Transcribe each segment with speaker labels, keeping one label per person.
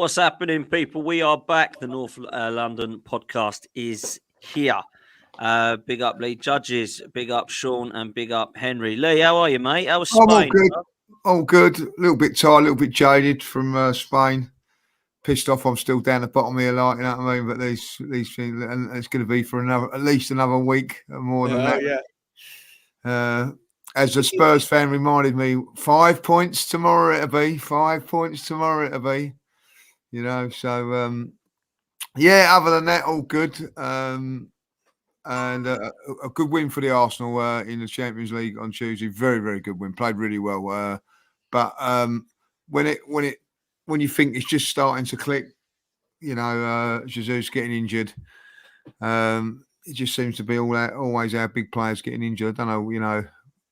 Speaker 1: What's happening, people? We are back. The North London podcast is here. Big up Lee Judges, big up Sean, and big up Henry. Lee, how are you, mate? How was Spain?
Speaker 2: All good. All good. A little bit tired, a little bit jaded from Spain. Pissed off. I'm still down the bottom here, like, you know what I mean? But these things, and it's going to be for at least another week, more than that. Yeah. As a Spurs fan reminded me, 5 points tomorrow it'll be. 5 points tomorrow it'll be. You know, so other than that, all good. And a good win for the Arsenal in the Champions League on Tuesday. Very, very good win. Played really well. But when you think it's just starting to click, you know, Jesus getting injured. It just seems to be always our big players getting injured. I don't know, you know,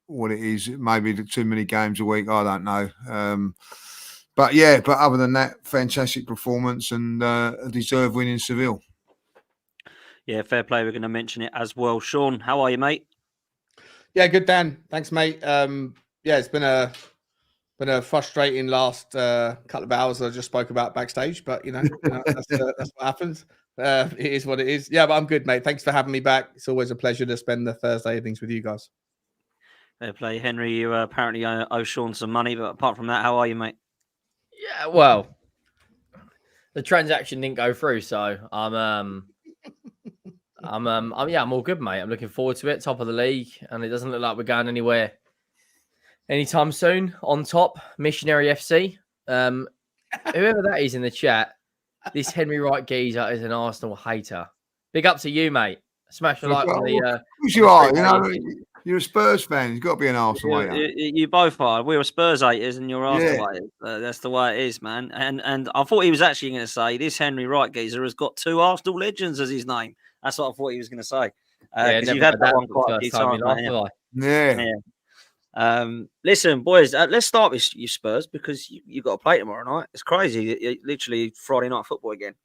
Speaker 2: what it is. Maybe too many games a week. I don't know. But other than that, fantastic performance and a deserved win in Seville.
Speaker 1: Yeah, fair play. We're going to mention it as well. Sean, how are you, mate? Yeah,
Speaker 3: good, Dan. Thanks, mate. It's been a frustrating last couple of hours that I just spoke about backstage, but that's what happens. It is what it is. Yeah, but I'm good, mate. Thanks for having me back. It's always a pleasure to spend the Thursday evenings with you guys.
Speaker 1: Fair play, Henry. You apparently owe Sean some money, but apart from that, how are you, mate?
Speaker 4: Yeah, well, the transaction didn't go through, so I'm all good, mate. I'm looking forward to it. Top of the league, and it doesn't look like we're going anywhere anytime soon. On top, Missionary FC. Whoever that is in the chat, this Henry Wright geezer is an Arsenal hater. Big up to you, mate. Smash the like on the.
Speaker 2: Who's you are? You know, you're a Spurs fan. You've got to be an Arsenal hater.
Speaker 1: You both are. We're Spurs haters, and you're Arsenal haters. That's the way it is, man. And I thought he was actually going to say this Henry Wright geezer has got 2 Arsenal legends as his name. That's what I thought he was going to say. Because you've had that one quite a few times.
Speaker 2: Yeah.
Speaker 1: Listen, boys, let's start with you Spurs because you got to play tomorrow night. It's crazy. Literally Friday night football again.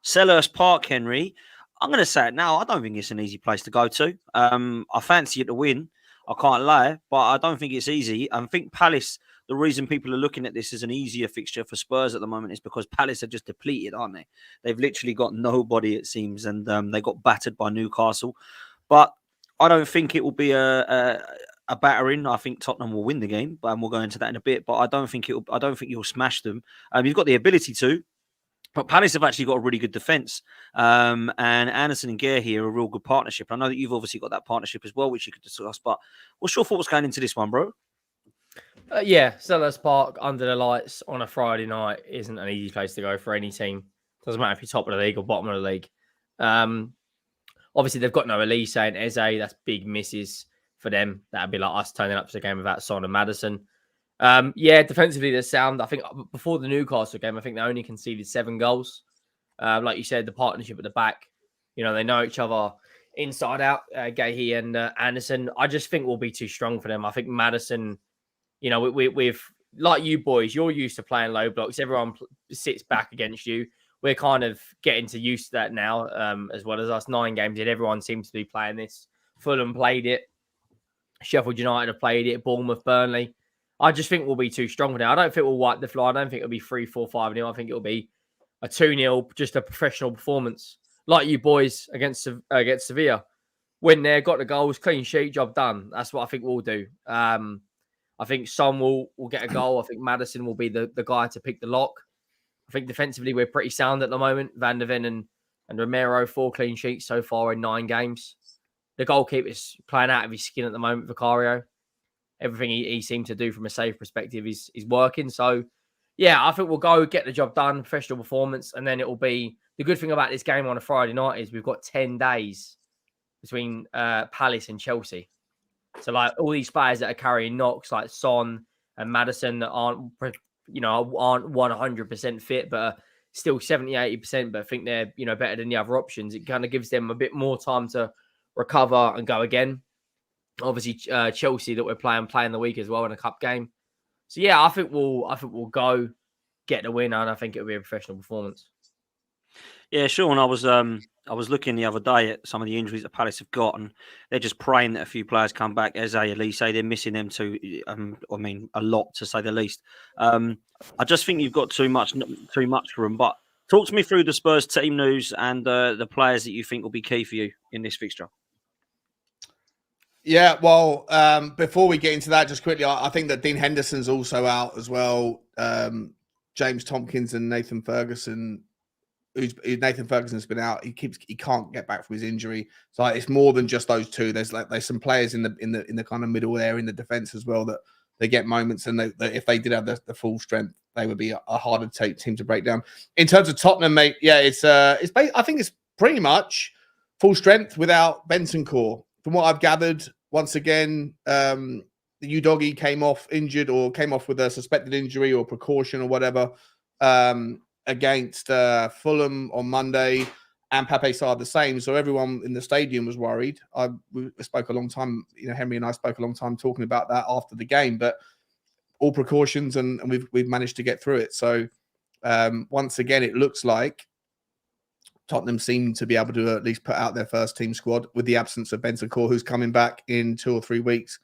Speaker 1: Selhurst Park, Henry. I'm going to say it now. I don't think it's an easy place to go to. I fancy it to win. I can't lie, but I don't think it's easy. I think Palace, the reason people are looking at this as an easier fixture for Spurs at the moment is because Palace are just depleted, aren't they? They've literally got nobody, it seems, and they got battered by Newcastle. But I don't think it will be a battering. I think Tottenham will win the game, but we'll go into that in a bit. But I don't think you'll smash them. You've got the ability to. But Palace have actually got a really good defence. And Anderson and Gare here are a real good partnership. I know that you've obviously got that partnership as well, which you could discuss. But what's your thoughts going into this one, bro?
Speaker 4: Selhurst Park under the lights on a Friday night isn't an easy place to go for any team. Doesn't matter if you're top of the league or bottom of the league. Obviously, they've got no Elise and Eze. That's big misses for them. That'd be like us turning up to the game without Son and Maddison. Defensively, they're sound. I think before the Newcastle game, I think they only conceded 7 goals. Like you said, the partnership at the back, you know, they know each other inside out, Gahey and Anderson. I just think we'll be too strong for them. I think Maddison, you know, we've like you boys, you're used to playing low blocks. Everyone sits back against you. We're kind of getting used to that now, as well as us. 9 games in, everyone seems to be playing this. Fulham played it. Sheffield United have played it. Bournemouth, Burnley. I just think we'll be too strong for now. I don't think we'll wipe the floor. I don't think it'll be 3-4-5-0. I think it'll be a 2-0, just a professional performance. Like you boys against Sevilla. Win there, got the goals, clean sheet, job done. That's what I think we'll do. I think Son will get a goal. I think Maddison will be the guy to pick the lock. I think defensively we're pretty sound at the moment. Van der Ven and Romero, 4 clean sheets so far in 9 games. The goalkeeper's playing out of his skin at the moment, Vicario. Everything he seemed to do from a save perspective is working. So, I think we'll go get the job done, professional performance, and then it will be... The good thing about this game on a Friday night is we've got 10 days between Palace and Chelsea. So, like, all these players that are carrying knocks, like Son and Maddison, that aren't 100% fit, but are still 70-80%, but I think they're, better than the other options. It kind of gives them a bit more time to recover and go again. Obviously, Chelsea that we're playing the week as well in a cup game. So I think we'll go get the win, and I think it'll be a professional performance.
Speaker 1: Yeah, Sean, I was I was looking the other day at some of the injuries that Palace have got, and they're just praying that a few players come back. Eze, Elise, they're missing them too. I mean, a lot to say the least. I just think you've got too much for them. But talk to me through the Spurs team news and the players that you think will be key for you in this fixture.
Speaker 3: Yeah, well, before we get into that, just quickly, I think that Dean Henderson's also out as well. James Tompkins and Nathan Ferguson. Nathan Ferguson's been out. He can't get back from his injury. So it's more than just those two. There's some players in the kind of middle there in the defense as well that they get moments, and if they did have the full strength, they would be a harder team to break down. In terms of Tottenham, mate, yeah, I think it's pretty much full strength without Bentancur. From what I've gathered, once again, the Udogie came off injured or came off with a suspected injury or precaution or whatever against Fulham on Monday, and Pape Sarr the same. So everyone in the stadium was worried. We spoke a long time, Henry and I spoke a long time talking about that after the game, but all precautions and we've managed to get through it. So once again, it looks like Tottenham seem to be able to at least put out their first team squad with the absence of Bentancur, who's coming back in 2 or 3 weeks.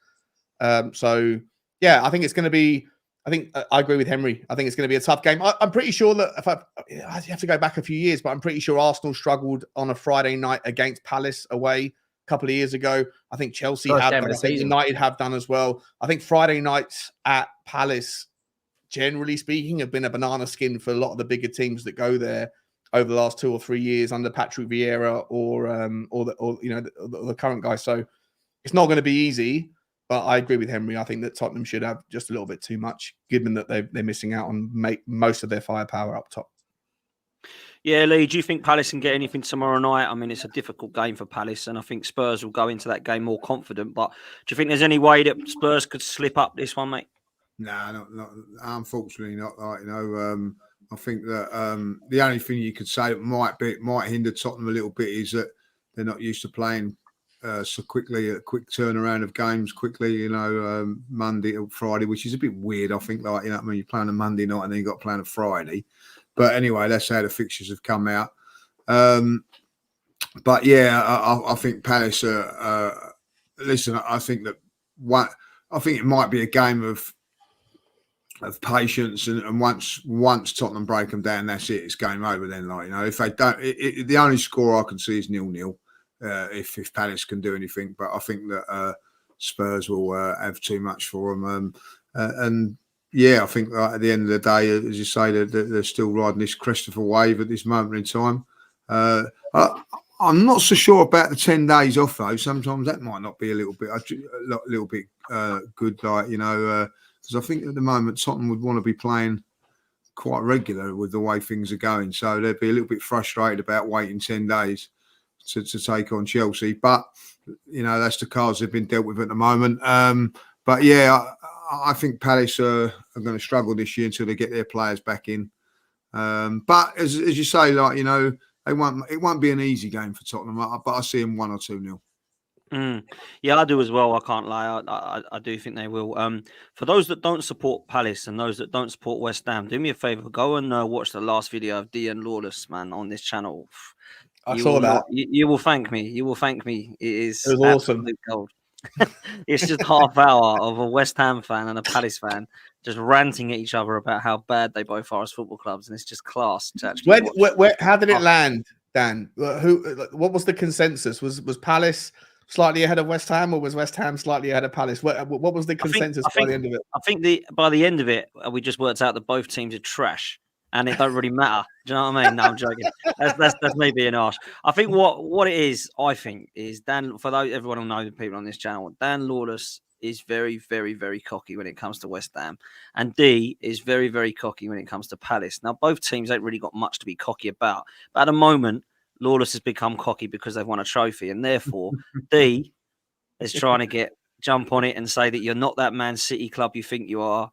Speaker 3: So, yeah, I think it's going to be... I agree with Henry. I think it's going to be a tough game. I'm pretty sure that I have to go back a few years, but I'm pretty sure Arsenal struggled on a Friday night against Palace away a couple of years ago. I think Chelsea have done. I think United have done as well. I think Friday nights at Palace, generally speaking, have been a banana skin for a lot of the bigger teams that go there over the last 2 or 3 years under Patrick Vieira or the current guy. So it's not going to be easy. But I agree with Henry. I think that Tottenham should have just a little bit too much, given that they're missing out on most of their firepower up top.
Speaker 1: Yeah, Lee, do you think Palace can get anything tomorrow night? I mean, it's a difficult game for Palace, and I think Spurs will go into that game more confident. But do you think there's any way that Spurs could slip up this one, mate?
Speaker 2: No, not unfortunately not. I think that the only thing you could say that might hinder Tottenham a little bit is that they're not used to playing so quickly, a quick turnaround of games quickly, Monday or Friday, which is a bit weird. I think, you're playing a Monday night and then you've got to play on a Friday. But anyway, that's how the fixtures have come out. But yeah, I think Palace. Listen, I think that I think it might be a game of patience, and once Tottenham break them down, that's it. It's game over. Then, if they don't, the only score I can see is 0-0. If Palace can do anything, but I think that Spurs will have too much for them. And yeah, I think at the end of the day, as you say, they're still riding this Christopher wave at this moment in time. I'm not so sure about the 10 days off though. Sometimes that might not be a little bit good, because I think at the moment Tottenham would want to be playing quite regular with the way things are going, so they'd be a little bit frustrated about waiting 10 days. To take on Chelsea, but that's the cards they've been dealt with at the moment. But yeah, I think Palace are going to struggle this year until they get their players back in. But as you say, it won't be an easy game for Tottenham. But I see them 1 or 2-0.
Speaker 1: Yeah, I do as well. I can't lie. I do think they will. For those that don't support Palace and those that don't support West Ham, do me a favour. Go and watch the last video of Dean Lawless, man, on this channel.
Speaker 3: I saw that.
Speaker 1: You will thank me. You will thank me. It
Speaker 3: was awesome.
Speaker 1: Gold. It's just half hour of a West Ham fan and a Palace fan just ranting at each other about how bad they both are as football clubs, and it's just class to actually.
Speaker 3: How did it land, Dan? What was the consensus? Was Palace slightly ahead of West Ham, or was West Ham slightly ahead of Palace? What was the consensus by the end of it?
Speaker 1: I think by the end of it, we just worked out that both teams are trash. And it don't really matter. Do you know what I mean? No, I'm joking. That's me being harsh. I think what it is, Dan, for those everyone will know the people on this channel, Dan Lawless is very, very, very cocky when it comes to West Ham. And D is very, very cocky when it comes to Palace. Now, both teams ain't really got much to be cocky about. But at the moment, Lawless has become cocky because they've won a trophy. And therefore, D is trying to jump on it and say that you're not that Man City club you think you are.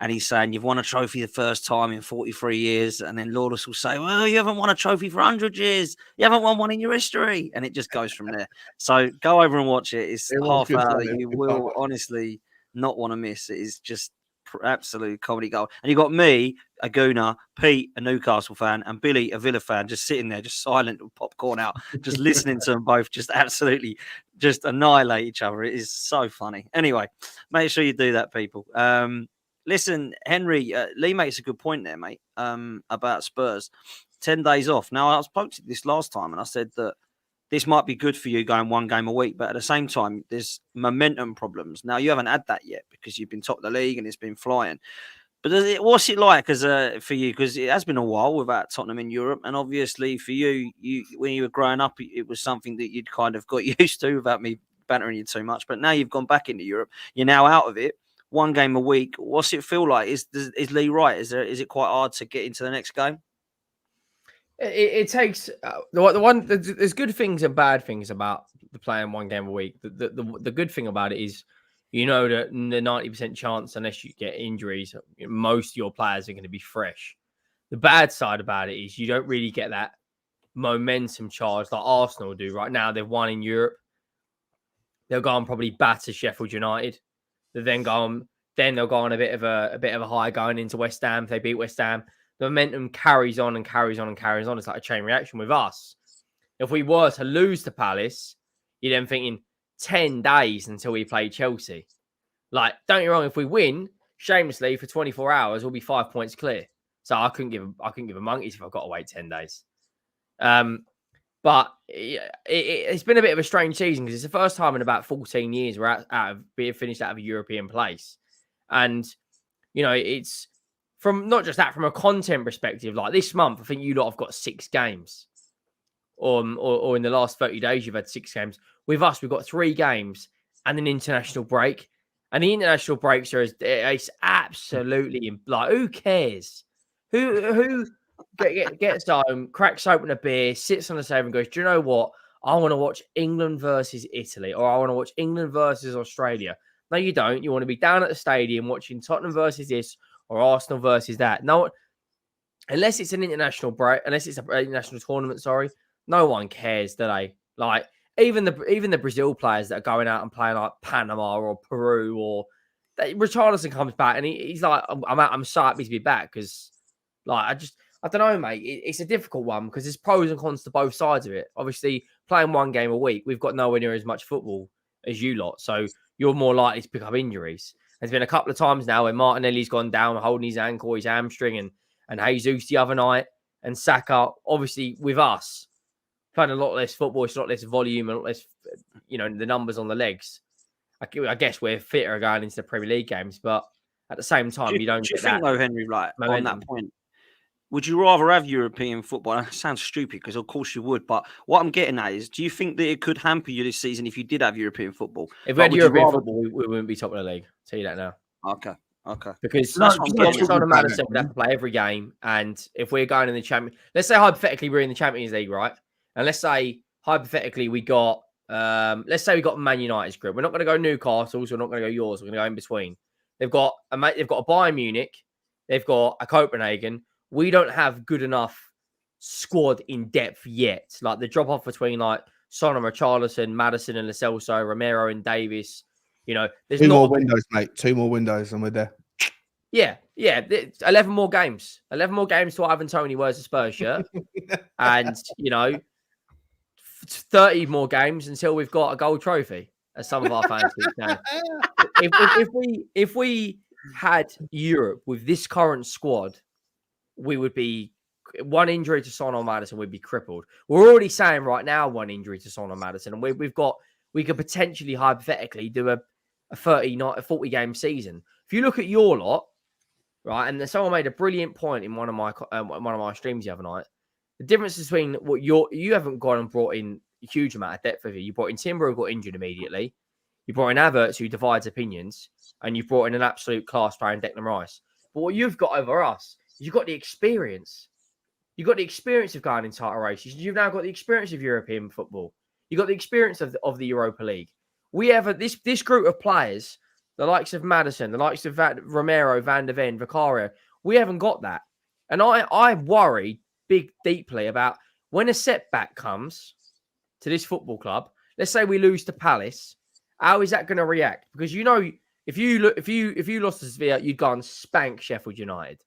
Speaker 1: And he's saying you've won a trophy the first time in 43 years. And then Lawless will say, well, you haven't won a trophy for 100 years. You haven't won one in your history. And it just goes from there. So go over and watch it. It's half hour that you will honestly not want to miss. It is just absolute comedy gold. And you got me, a Gooner, Pete, a Newcastle fan, and Billy, a Villa fan, just sitting there, just silent with popcorn out, just listening to them both just absolutely just annihilate each other. It is so funny. Anyway, make sure you do that, people. Listen, Henry, Lee makes a good point there, mate, about Spurs. 10 days off. Now, I spoke to this last time, and I said that this might be good for you going one game a week, but at the same time, there's momentum problems. Now, you haven't had that yet because you've been top of the league and it's been flying. But what's it like for you? Because it has been a while without Tottenham in Europe. And obviously for you, when you were growing up, it was something that you'd kind of got used to without me bantering you too much. But now you've gone back into Europe. You're now out of it. One game a week. What's it feel like? Is Lee right? Is it quite hard to get into the next game?
Speaker 4: It takes there's good things and bad things about the playing one game a week. The good thing about it is, you know, that the 90% chance, unless you get injuries, most of your players are going to be fresh. The bad side about it is you don't really get that momentum charge like Arsenal do right now. They've won in Europe. They'll go and probably batter Sheffield United. They'll then they'll go on a bit of a high going into West Ham if they beat West Ham. The momentum carries on and carries on and carries on. It's like a chain reaction with us. If we were to lose to Palace, you're then thinking 10 days until we play Chelsea. Like, don't get me wrong, if we win, shamelessly for 24 hours, we'll be 5 points clear. So I couldn't give a monkeys if I've got to wait 10 days. But it's been a bit of a strange season because it's the first time in about 14 years we're out of being finished out of a European place. And, you know, it's from not just that, from a content perspective, like this month, I think you lot have got 6 games. Or in the last 30 days, you've had 6 games. With us, we've got 3 games and an international break. And the international breaks it's absolutely like, who cares? Who gets home, cracks open a beer, sits on the sofa and goes, do you know what? I want to watch England versus Italy, or I want to watch England versus Australia. No, you don't. You want to be down at the stadium watching Tottenham versus this or Arsenal versus that. No, unless it's an international break, unless it's an international tournament, sorry, no one cares, do they? Like, even the Brazil players that are going out and playing like Panama or Peru, or Richarlison comes back and he's like, I'm so happy to be back because, like, I don't know, mate. It's a difficult one because there's pros and cons to both sides of it. Obviously, playing one game a week, we've got nowhere near as much football as you lot, so you're more likely to pick up injuries. There's been a couple of times now where Martinelli's gone down, holding his ankle, his hamstring, and Jesus the other night, and Saka, obviously, with us, playing a lot less football, it's a lot less volume, and a lot less, you know, the numbers on the legs. I guess we're fitter going into the Premier League games, but at the same time, you don't
Speaker 1: do
Speaker 4: get
Speaker 1: you think,
Speaker 4: that.
Speaker 1: though, Henry, like,
Speaker 4: momentum.
Speaker 1: on that point, would you rather have European football? That sounds stupid because, of course, you would. But what I'm getting at is, do you think that it could hamper you this season if you did have European football?
Speaker 4: If we had European football, we wouldn't be top of the league. I'll tell you that now.
Speaker 1: Okay.
Speaker 4: Because
Speaker 2: No,
Speaker 4: Son Madison would have to play every game. And if we're going in the champion, let's say hypothetically we're in the Champions League, right? And let's say hypothetically we got, let's say we got Man United's group. We're not going to go Newcastle, so we're not going to go yours. We're going to go in between. They've got a Bayern Munich. They've got a Copenhagen. We don't have good enough squad in depth yet. Like the drop off between like Son and Richarlison, Maddison and Lo Celso, Romero and Davis. You know, there's
Speaker 3: 2 more windows, mate. 2 more windows, and we're there.
Speaker 4: Yeah. 11 more games. 11 more games to Ivan Toney wears a Spurs shirt. And, you know, 30 more games until we've got a gold trophy, as some of our fans keep saying. If we had Europe with this current squad, we would be one injury to Son or Maddison, we'd be crippled. We're already saying right now one injury to Son or Maddison, and we could potentially hypothetically do a 40 game season. If you look at your lot, right, and someone made a brilliant point in one of my streams the other night. The difference between what you haven't gone and brought in a huge amount of depth with you. You brought in Timber, who got injured immediately. You brought in Havertz, who divides opinions, and you've brought in an absolute class player in Declan Rice. But what you've got over us is you've got the experience. You've got the experience of going in title races. You've now got the experience of European football. You've got the experience of the Europa League. We have this group of players, the likes of Maddison, the likes of Romero, Van der Ven, Vicario. We haven't got that. And I worry deeply about when a setback comes to this football club. Let's say we lose to Palace. How is that going to react? Because you know If you lost to Sevilla, you'd go and spank Sheffield United.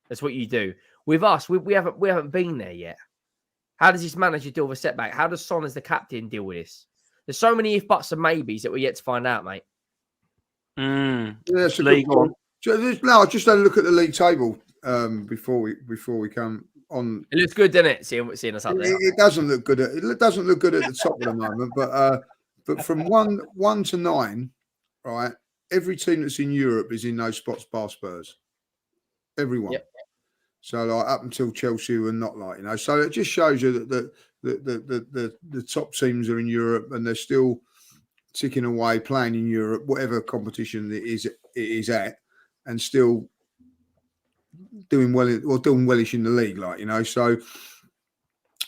Speaker 4: That's what you do. With us, we haven't been there yet. How does this manager deal with a setback? How does Son as the captain deal with this? There's so many if buts and maybes that we're yet to find out, mate.
Speaker 2: Yeah, that's a good point. No, I just had a look at the league table before we come on.
Speaker 4: It looks good, doesn't it? Seeing us up there.
Speaker 2: It doesn't look good. It doesn't look good at the top at the moment, but from one to 9, right? Every team that's in Europe is in those spots bar Spurs. Everyone. Yep. So like up until Chelsea were not like, so it just shows you that the top teams are in Europe and they're still ticking away, playing in Europe, whatever competition it is at, and still doing well or doing wellish in the league, So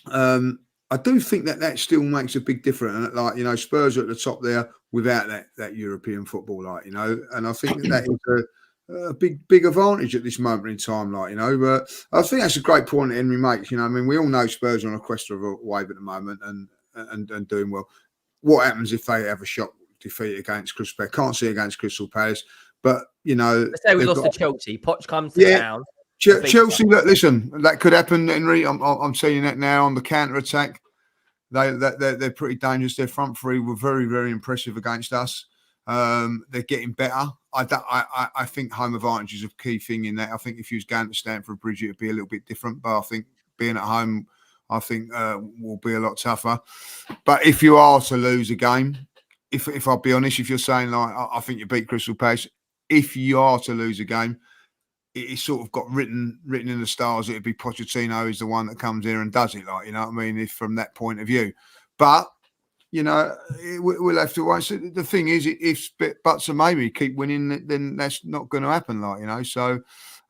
Speaker 2: I do think that still makes a big difference. And Spurs are at the top there without that European football, and I think that is a big advantage at this moment in time, But I think that's a great point that Henry makes. We all know Spurs are on a quest of a wave at the moment and doing well. What happens if they have a shock defeat against Crystal Palace? Can't see against Crystal Palace, but
Speaker 4: let's say we lost to Chelsea. Poch comes to town.
Speaker 2: Chelsea. Look, listen, that could happen, Henry. I'm seeing that now on the counter attack. They're pretty dangerous. Their front three were very, very impressive against us. They're getting better. I think home advantage is a key thing in that. I think if you was going to Stamford Bridge, it'd be a little bit different. But I think being at home, will be a lot tougher. But if you are to lose a game, if I'll be honest, if you're saying I think you beat Crystal Palace, if you are to lose a game, it's sort of got written in the stars. It'd be Pochettino is the one that comes here and does it. If from that point of view, but. We'll have to wait. So the thing is, if buts and maybe keep winning, then that's not going to happen. So.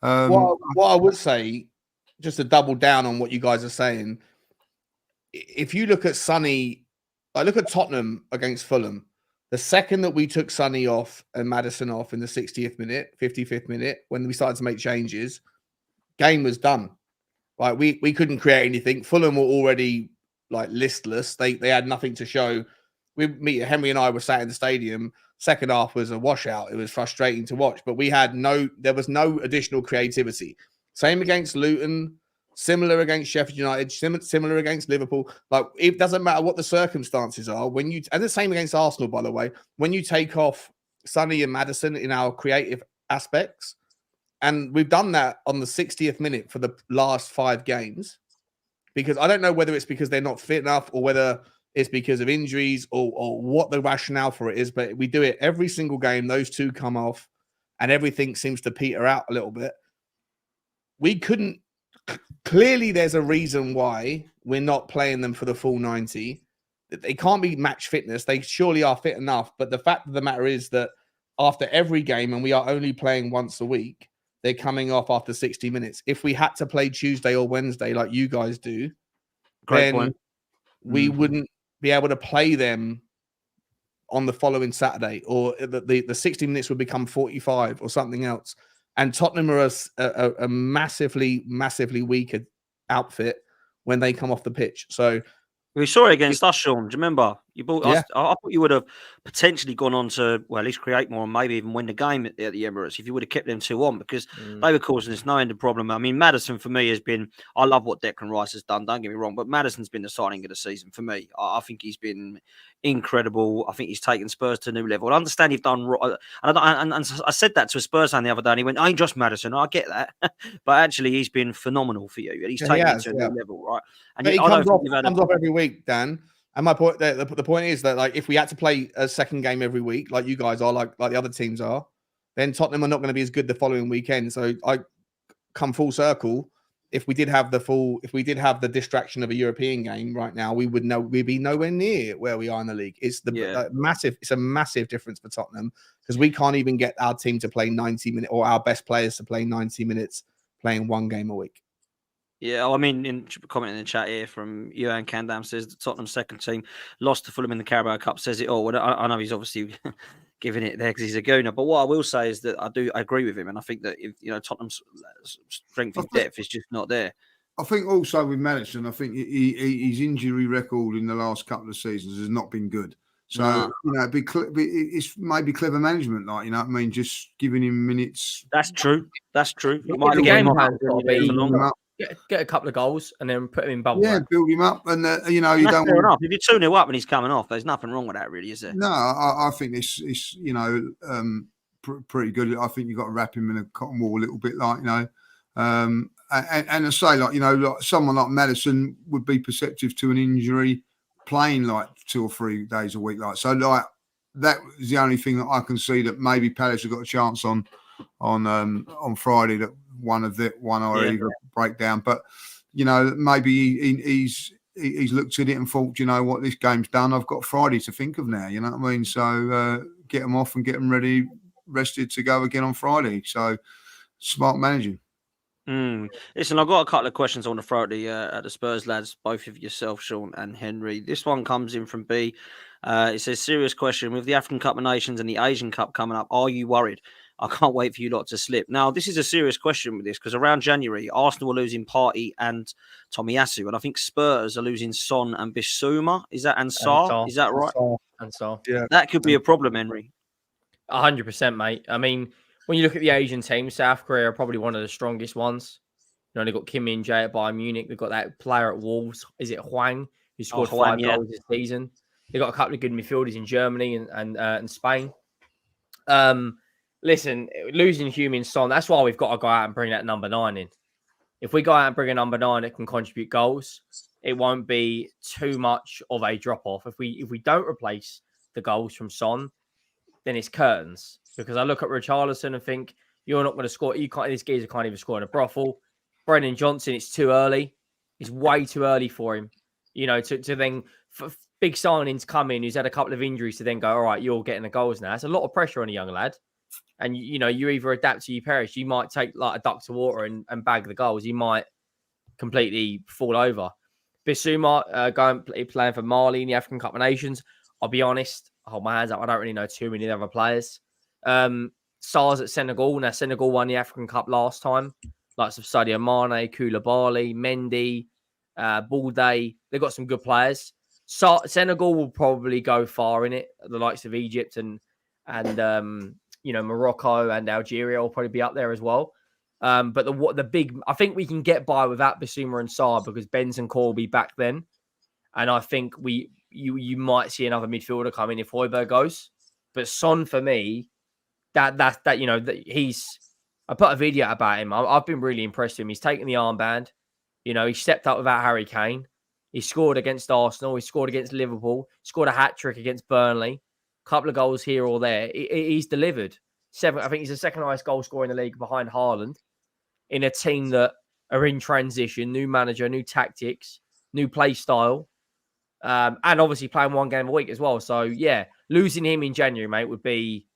Speaker 3: What I would say, just to double down on what you guys are saying, if you look at Sonny, I look at Tottenham against Fulham. The second that we took Sonny off and Maddison off in the 60th minute, 55th minute, when we started to make changes, game was done. We couldn't create anything. Fulham were already listless. They had nothing to show. Henry and I were sat in the stadium. Second half was a washout. It was frustrating to watch, but there was no additional creativity. Same against Luton, similar against Sheffield United, similar against Liverpool. It doesn't matter what the circumstances are. And the same against Arsenal, by the way, when you take off Sonny and Maddison in our creative aspects, and we've done that on the 60th minute for the last 5 games. Because I don't know whether it's because they're not fit enough or whether it's because of injuries or what the rationale for it is, but we do it every single game. Those two come off and everything seems to peter out a little bit. Clearly there's a reason why we're not playing them for the full 90. They can't be match fitness. They surely are fit enough. But the fact of the matter is that after every game, and we are only playing once a week, they're coming off after 60 minutes. If we had to play Tuesday or Wednesday like you guys do, then we wouldn't be able to play them on the following Saturday, or the 60 minutes would become 45 or something else. And Tottenham are a massively, massively weaker outfit when they come off the pitch. So
Speaker 1: we saw it against us, Sean. Do you remember? You bought. Yeah. I thought you would have potentially gone on to, at least create more and maybe even win the game at the Emirates if you would have kept them 2-1, because they were causing us no end of problem. I mean, Maddison for me has been. I love what Declan Rice has done. Don't get me wrong, but Maddison's been the signing of the season for me. I think he's been incredible. I think he's taken Spurs to a new level. I understand you've done. And I said that to a Spurs fan the other day, and he went, "I ain't just Maddison." I get that, but actually, he's been phenomenal for you. He's taken it to a new level, right?
Speaker 3: And he comes off every week, Dan. And my point, the point is that if we had to play a second game every week, like you guys are, like the other teams are, then Tottenham are not going to be as good the following weekend. So I come full circle. If we did have the distraction of a European game right now, we'd be nowhere near where we are in the league. It's It's a massive difference for Tottenham, because we can't even get our team to play 90 minutes, or our best players to play 90 minutes playing one game a week.
Speaker 1: Yeah, I mean, in comment in the chat here from Johan Kandam says the Tottenham second team lost to Fulham in the Carabao Cup says it all. Well, I know he's obviously giving it there because he's a gooner, but what I will say is that I agree with him, and I think that if Tottenham's strength and depth is just not there.
Speaker 2: I think also with Maddison, I think his injury record in the last couple of seasons has not been good. So
Speaker 1: Nah.
Speaker 2: it's maybe clever management, like you know what I mean, just giving him minutes.
Speaker 1: That's true. That's true. You
Speaker 4: The
Speaker 1: might
Speaker 4: game
Speaker 1: get him
Speaker 4: plan's
Speaker 1: off
Speaker 4: gotta
Speaker 1: when you're there
Speaker 4: be-
Speaker 1: for
Speaker 2: Build him
Speaker 1: longer.
Speaker 2: up.
Speaker 4: Get a couple of goals and then put him in bubble
Speaker 2: Yeah,
Speaker 4: wrap.
Speaker 2: build him up, and you know
Speaker 1: And
Speaker 2: you
Speaker 1: that's
Speaker 2: don't
Speaker 1: fair
Speaker 2: want.
Speaker 1: enough. If you're 2-0 up and he's coming off, there's nothing wrong with that, really, is there?
Speaker 2: No, I think it's you know pretty good. I think you've got to wrap him in a cotton wool a little bit, like you know. And I say, like you know, like someone like Maddison would be perceptive to an injury playing like 2 or 3 days a week, like so. Like that is the only thing that I can see that maybe Palace have got a chance on Friday, that one or
Speaker 1: Yeah.
Speaker 2: either break down. But you know, maybe he's looked at it and thought, you know what, this game's done. I've got Friday to think of now. You know what I mean? So get them off and get them ready, rested to go again on Friday. So smart managing.
Speaker 1: Listen, I've got a couple of questions I want to throw at the Spurs lads, both of yourself, Sean and Henry. This one comes in from B. It says, serious question. With the African Cup of Nations and the Asian Cup coming up, are you worried? I can't wait for you lot to slip. Now, this is a serious question with this because around January, Arsenal are losing Partey and Tomiyasu, and I think Spurs are losing Son and Bissouma. Is that and Sarr? Is that right?
Speaker 4: And so,
Speaker 3: Yeah.
Speaker 1: That could be a problem, Henry.
Speaker 4: 100%, mate. I mean, when you look at the Asian teams, South Korea are probably one of the strongest ones. You know, they've got Kim Min-jae at Bayern Munich. They've got that player at Wolves. Is it Hwang, who scored
Speaker 1: Hwang,
Speaker 4: 5 goals this season? They've got a couple of good midfielders in Germany and Spain. Listen, losing Heung-min Son, that's why we've got to go out and bring that number 9 in. If we go out and bring a number 9 that can contribute goals, it won't be too much of a drop-off. If we don't replace the goals from Son, then it's curtains. Because I look at Richarlison and think, you're not going to score. This geezer can't even score in a brothel. Brennan Johnson, it's too early. It's way too early for him. You know, to then big signings come in, who's had a couple of injuries, to then go, all right, you're getting the goals now. It's a lot of pressure on a young lad. And, you know, you either adapt or you perish. You might take like a duck to water and bag the goals. You might completely fall over. Bissouma playing for Mali in the African Cup of Nations. I'll be honest, I hold my hands up. I don't really know too many other players. Sarr's at Senegal. Now, Senegal won the African Cup last time. Likes of Sadio Mane, Koulibaly, Mendy, Balde. They've got some good players. Senegal will probably go far in it. The likes of Egypt and you know, Morocco and Algeria will probably be up there as well. But the big, I think we can get by without Bissouma and Sarr because Bentancur will be back then, and I think you might see another midfielder come in if Højbjerg goes. But Son for me, that you know that I put a video about him. I've been really impressed with him. He's taken the armband. You know, he stepped up without Harry Kane. He scored against Arsenal. He scored against Liverpool. Scored a hat-trick against Burnley. Couple of goals here or there. He's delivered. 7. I think he's the second highest goal scorer in the league behind Haaland. In a team that are in transition, new manager, new tactics, new play style, and obviously playing 1 game a week as well. So yeah, losing him in January, mate, would be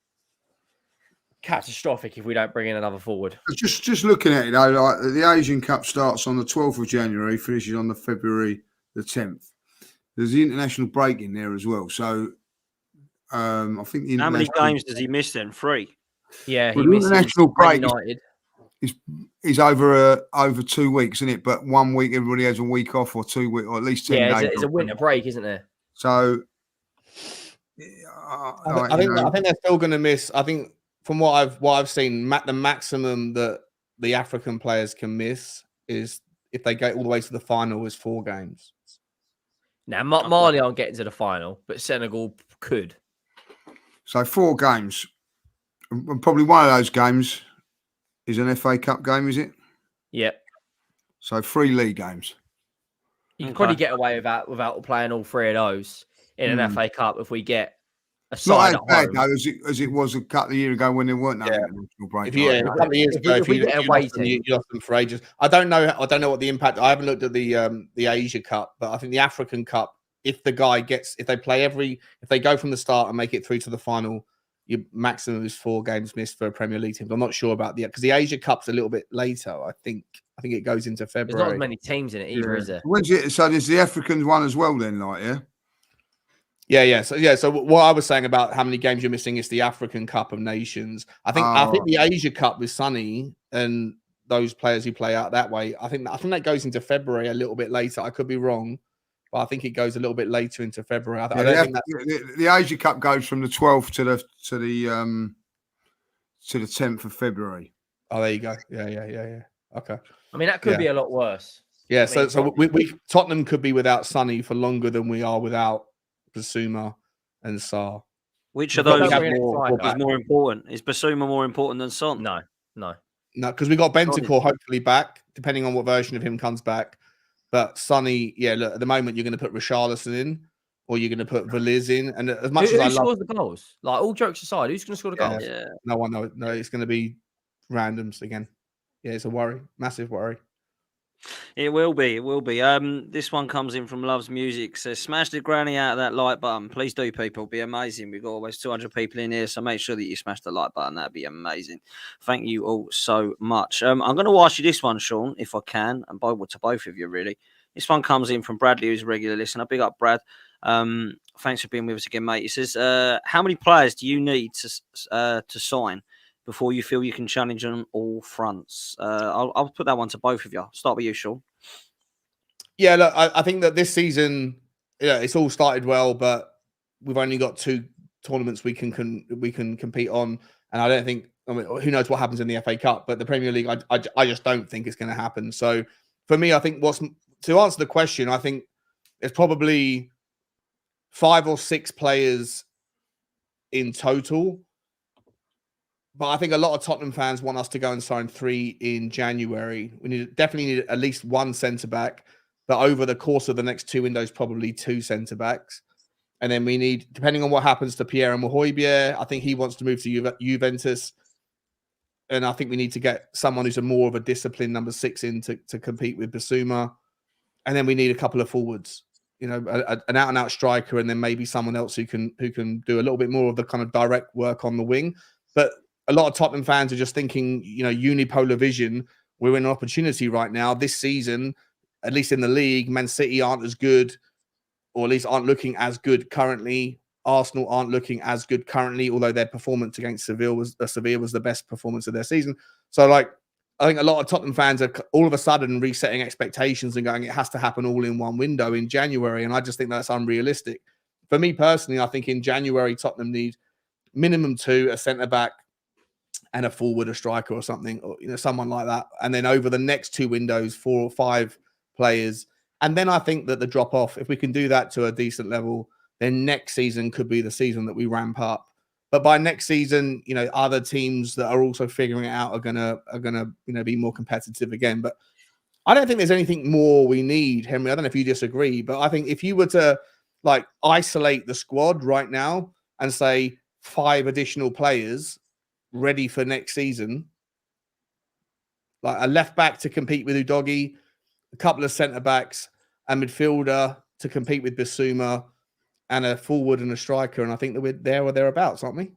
Speaker 4: catastrophic if we don't bring in another forward.
Speaker 2: Just looking at it, though, like the Asian Cup starts on the 12th of January, finishes on the February the 10th. There's the international break in there as well. So I think
Speaker 1: How many games does he miss then? 3.
Speaker 4: Yeah, he
Speaker 2: the
Speaker 4: misses
Speaker 2: international break
Speaker 4: United.
Speaker 2: is over 2 weeks, isn't it? But 1 week everybody has a week off, or 2 weeks, or at least 10 days.
Speaker 4: It's a winter break, isn't there?
Speaker 2: So
Speaker 3: I think they're still going to miss. I think from what I've seen, the maximum that the African players can miss is if they go all the way to the final is 4 games.
Speaker 4: Now Mali aren't getting to the final, but Senegal could.
Speaker 2: So 4 games, and probably one of those games is an FA Cup game, is it?
Speaker 4: Yep.
Speaker 2: So 3 league games.
Speaker 4: You can probably get away without playing all 3 of those in an FA Cup if we get a side
Speaker 2: Not
Speaker 4: at
Speaker 2: as bad
Speaker 4: home.
Speaker 2: though as it was a couple of years ago when there weren't no international break.
Speaker 3: A couple of years ago, you lost them for ages. I don't know what the impact. I haven't looked at the Asia Cup, but I think the African Cup, if they go from the start and make it through to the final, your maximum is 4 games missed for a Premier League team. I'm not sure about because the Asia Cup's a little bit later. I think it goes into February.
Speaker 4: There's not as many teams in it either, is there?
Speaker 2: When's it? So there's the Africans one as well, then, like
Speaker 3: Yeah. So what I was saying about how many games you're missing is the African Cup of Nations. I think the Asia Cup with Sonny and those players who play out that way. I think that goes into February a little bit later. I could be wrong, but I think it goes a little bit later into February. I
Speaker 2: Yeah,
Speaker 3: don't think that's
Speaker 2: the Asia Cup goes from the 12th to the 10th of February.
Speaker 3: Oh, there you go. Yeah. Okay.
Speaker 4: I mean, that could be a lot worse.
Speaker 3: Yeah,
Speaker 4: I mean,
Speaker 3: so we Tottenham could be without Sonny for longer than we are without Basuma and Sarr.
Speaker 1: Which
Speaker 3: We've
Speaker 1: of
Speaker 3: got-
Speaker 1: those
Speaker 3: we have
Speaker 1: is
Speaker 3: more-
Speaker 1: more important? Is Basuma more important than Son?
Speaker 4: No.
Speaker 3: No, because we got Bentancur hopefully back, depending on what version of him comes back. But Sonny, yeah, look, at the moment you're going to put Richarlison in, or you're going to put Veliz in, and as much
Speaker 4: Who
Speaker 3: as I love,
Speaker 4: scores the goals? Like, all jokes aside, who's going to score the goals?
Speaker 1: Yeah.
Speaker 3: no one knows. No, it's going to be randoms again. Yeah, it's a worry, massive worry.
Speaker 1: It will be. It will be. This one comes in from Loves Music. Says, smash the granny out of that like button. Please do, people. Be amazing. We've got almost 200 people in here, so make sure that you smash the like button. That'd be amazing. Thank you all so much. I'm going to ask you this one, Sean, if I can, and to both of you, really. This one comes in from Bradley, who's a regular listener. Big up, Brad. Thanks for being with us again, mate. He says, how many players do you need to sign before you feel you can challenge on all fronts? I'll put that one to both of you. I'll start with you, Sean.
Speaker 3: Yeah, look, I think that this season, it's all started well, but we've only got 2 tournaments we can compete on, and I don't think. I mean, who knows what happens in the FA Cup? But the Premier League, I just don't think it's going to happen. So for me, I think to answer the question, I think it's probably 5 or 6 players in total. But I think a lot of Tottenham fans want us to go and sign 3 in January. We definitely need at least 1 centre back, but over the course of the next 2 windows, probably 2 centre backs. And then we need, depending on what happens to Pierre and Højbjerg, I think he wants to move to Juventus. And I think we need to get someone who's more of a disciplined number 6 in to compete with Basuma. And then we need a couple of forwards, an out-and-out striker, and then maybe someone else who can do a little bit more of the kind of direct work on the wing. But a lot of Tottenham fans are just thinking, unipolar vision. We're in an opportunity right now. This season, at least in the league, Man City aren't as good, or at least aren't looking as good currently. Arsenal aren't looking as good currently, although their performance against Seville was the best performance of their season. So, I think a lot of Tottenham fans are all of a sudden resetting expectations and going, it has to happen all in one window in January. And I just think that's unrealistic. For me personally, I think in January, Tottenham need minimum 2, a centre-back, and a forward, a striker or something, or someone like that. And then over the next 2 windows, 4 or 5 players. And then I think that the drop off, if we can do that to a decent level, then next season could be the season that we ramp up. But by next season, other teams that are also figuring it out are gonna be more competitive again. But I don't think there's anything more we need, Henry. I don't know if you disagree, but I think if you were to isolate the squad right now and say 5 additional players ready for next season, like a left back to compete with Udogie, a couple of centre backs, a midfielder to compete with Basuma, and a forward and a striker, and I think that we're there or thereabouts, aren't we?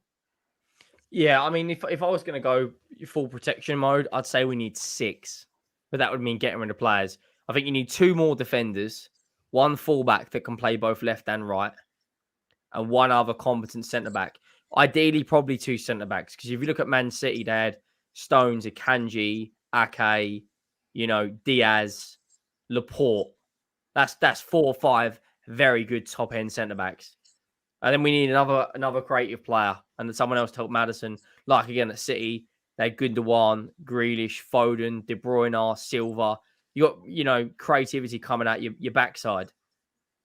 Speaker 4: Yeah, I mean, if I was going to go full protection mode, I'd say we need 6, but that would mean getting rid of players. I think you need 2 more defenders, 1 fullback that can play both left and right, and 1 other competent centre back. Ideally, probably 2 centre backs, because if you look at Man City, they had Stones, Akanji, Ake, Diaz, Laporte. That's 4 or 5 very good top end centre backs, and then we need another creative player, and then someone else to help Maddison. Like again at City, they had Gundogan, Grealish, Foden, De Bruyne, Silva. You got creativity coming out your backside,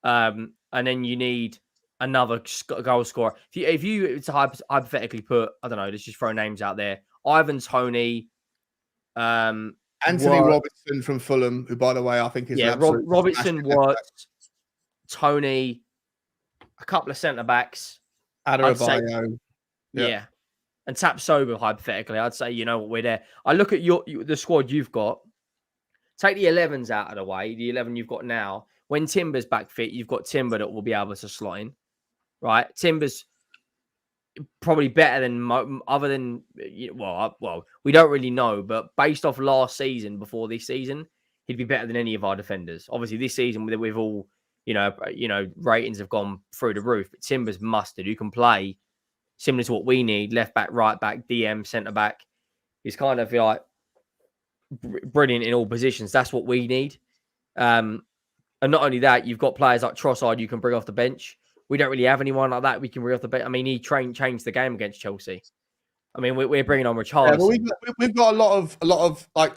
Speaker 4: and then you need another goal scorer. If you to hypothetically put, I don't know, let's just throw names out there: Ivan Toney,
Speaker 3: Anthony Robinson from Fulham, who, by the way, I think is
Speaker 4: Robertson, Wirtz, Tony, a couple of centre backs,
Speaker 3: Adebayo,
Speaker 4: yeah, and Tapsoba. Hypothetically, I'd say we're there. I look at the squad you've got. Take the 11s out of the way. The 11 you've got now. When Timber's back fit, you've got Timber that will be able to slot in. Right, Timber's probably better than other than well, we don't really know, but based off last season, before this season, he'd be better than any of our defenders. Obviously, this season we've all ratings have gone through the roof, but Timber's mustard, who can play similar to what we need: left back, right back, DM, centre back. He's kind of like brilliant in all positions. That's what we need. And not only that, you've got players like Trossard you can bring off the bench. We don't really have anyone like that we can bring off the bench. I mean, he changed the game against Chelsea. I mean, we're bringing on
Speaker 3: Yeah, but
Speaker 4: Richarlison.
Speaker 3: we've got a lot of like.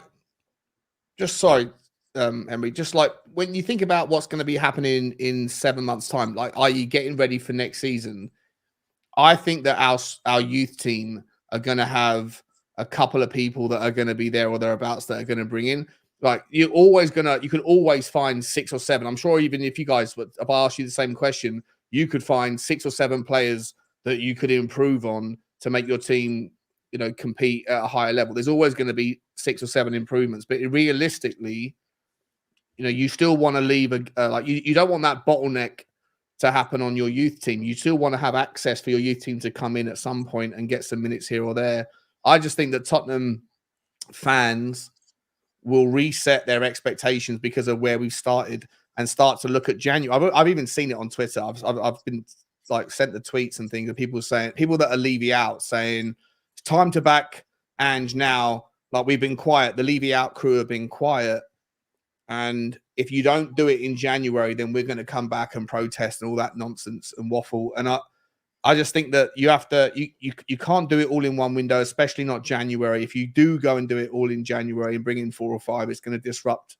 Speaker 3: Just sorry, Henry. Just like when you think about what's going to be happening in 7 months' time, like, are you getting ready for next season? I think that our youth team are going to have a couple of people that are going to be there or thereabouts that are going to bring in. Like, you can always find 6 or 7. I'm sure even if you guys, if I asked you the same question, you could find 6 or 7 players that you could improve on to make your team, compete at a higher level. There's always going to be 6 or 7 improvements, but realistically, you still want to leave you don't want that bottleneck to happen on your youth team. You still want to have access for your youth team to come in at some point and get some minutes here or there. I just think that Tottenham fans will reset their expectations because of where we've started and start to look at January. I've even seen it on Twitter. I've been sent the tweets and things, and people that are Levy out saying it's time to back Ange now. Like, we've been quiet. The Levy out crew have been quiet. And if you don't do it in January, then we're going to come back and protest and all that nonsense and waffle. And I just think that you can't do it all in one window, especially not January. If you do go and do it all in January and bring in 4 or 5, it's going to disrupt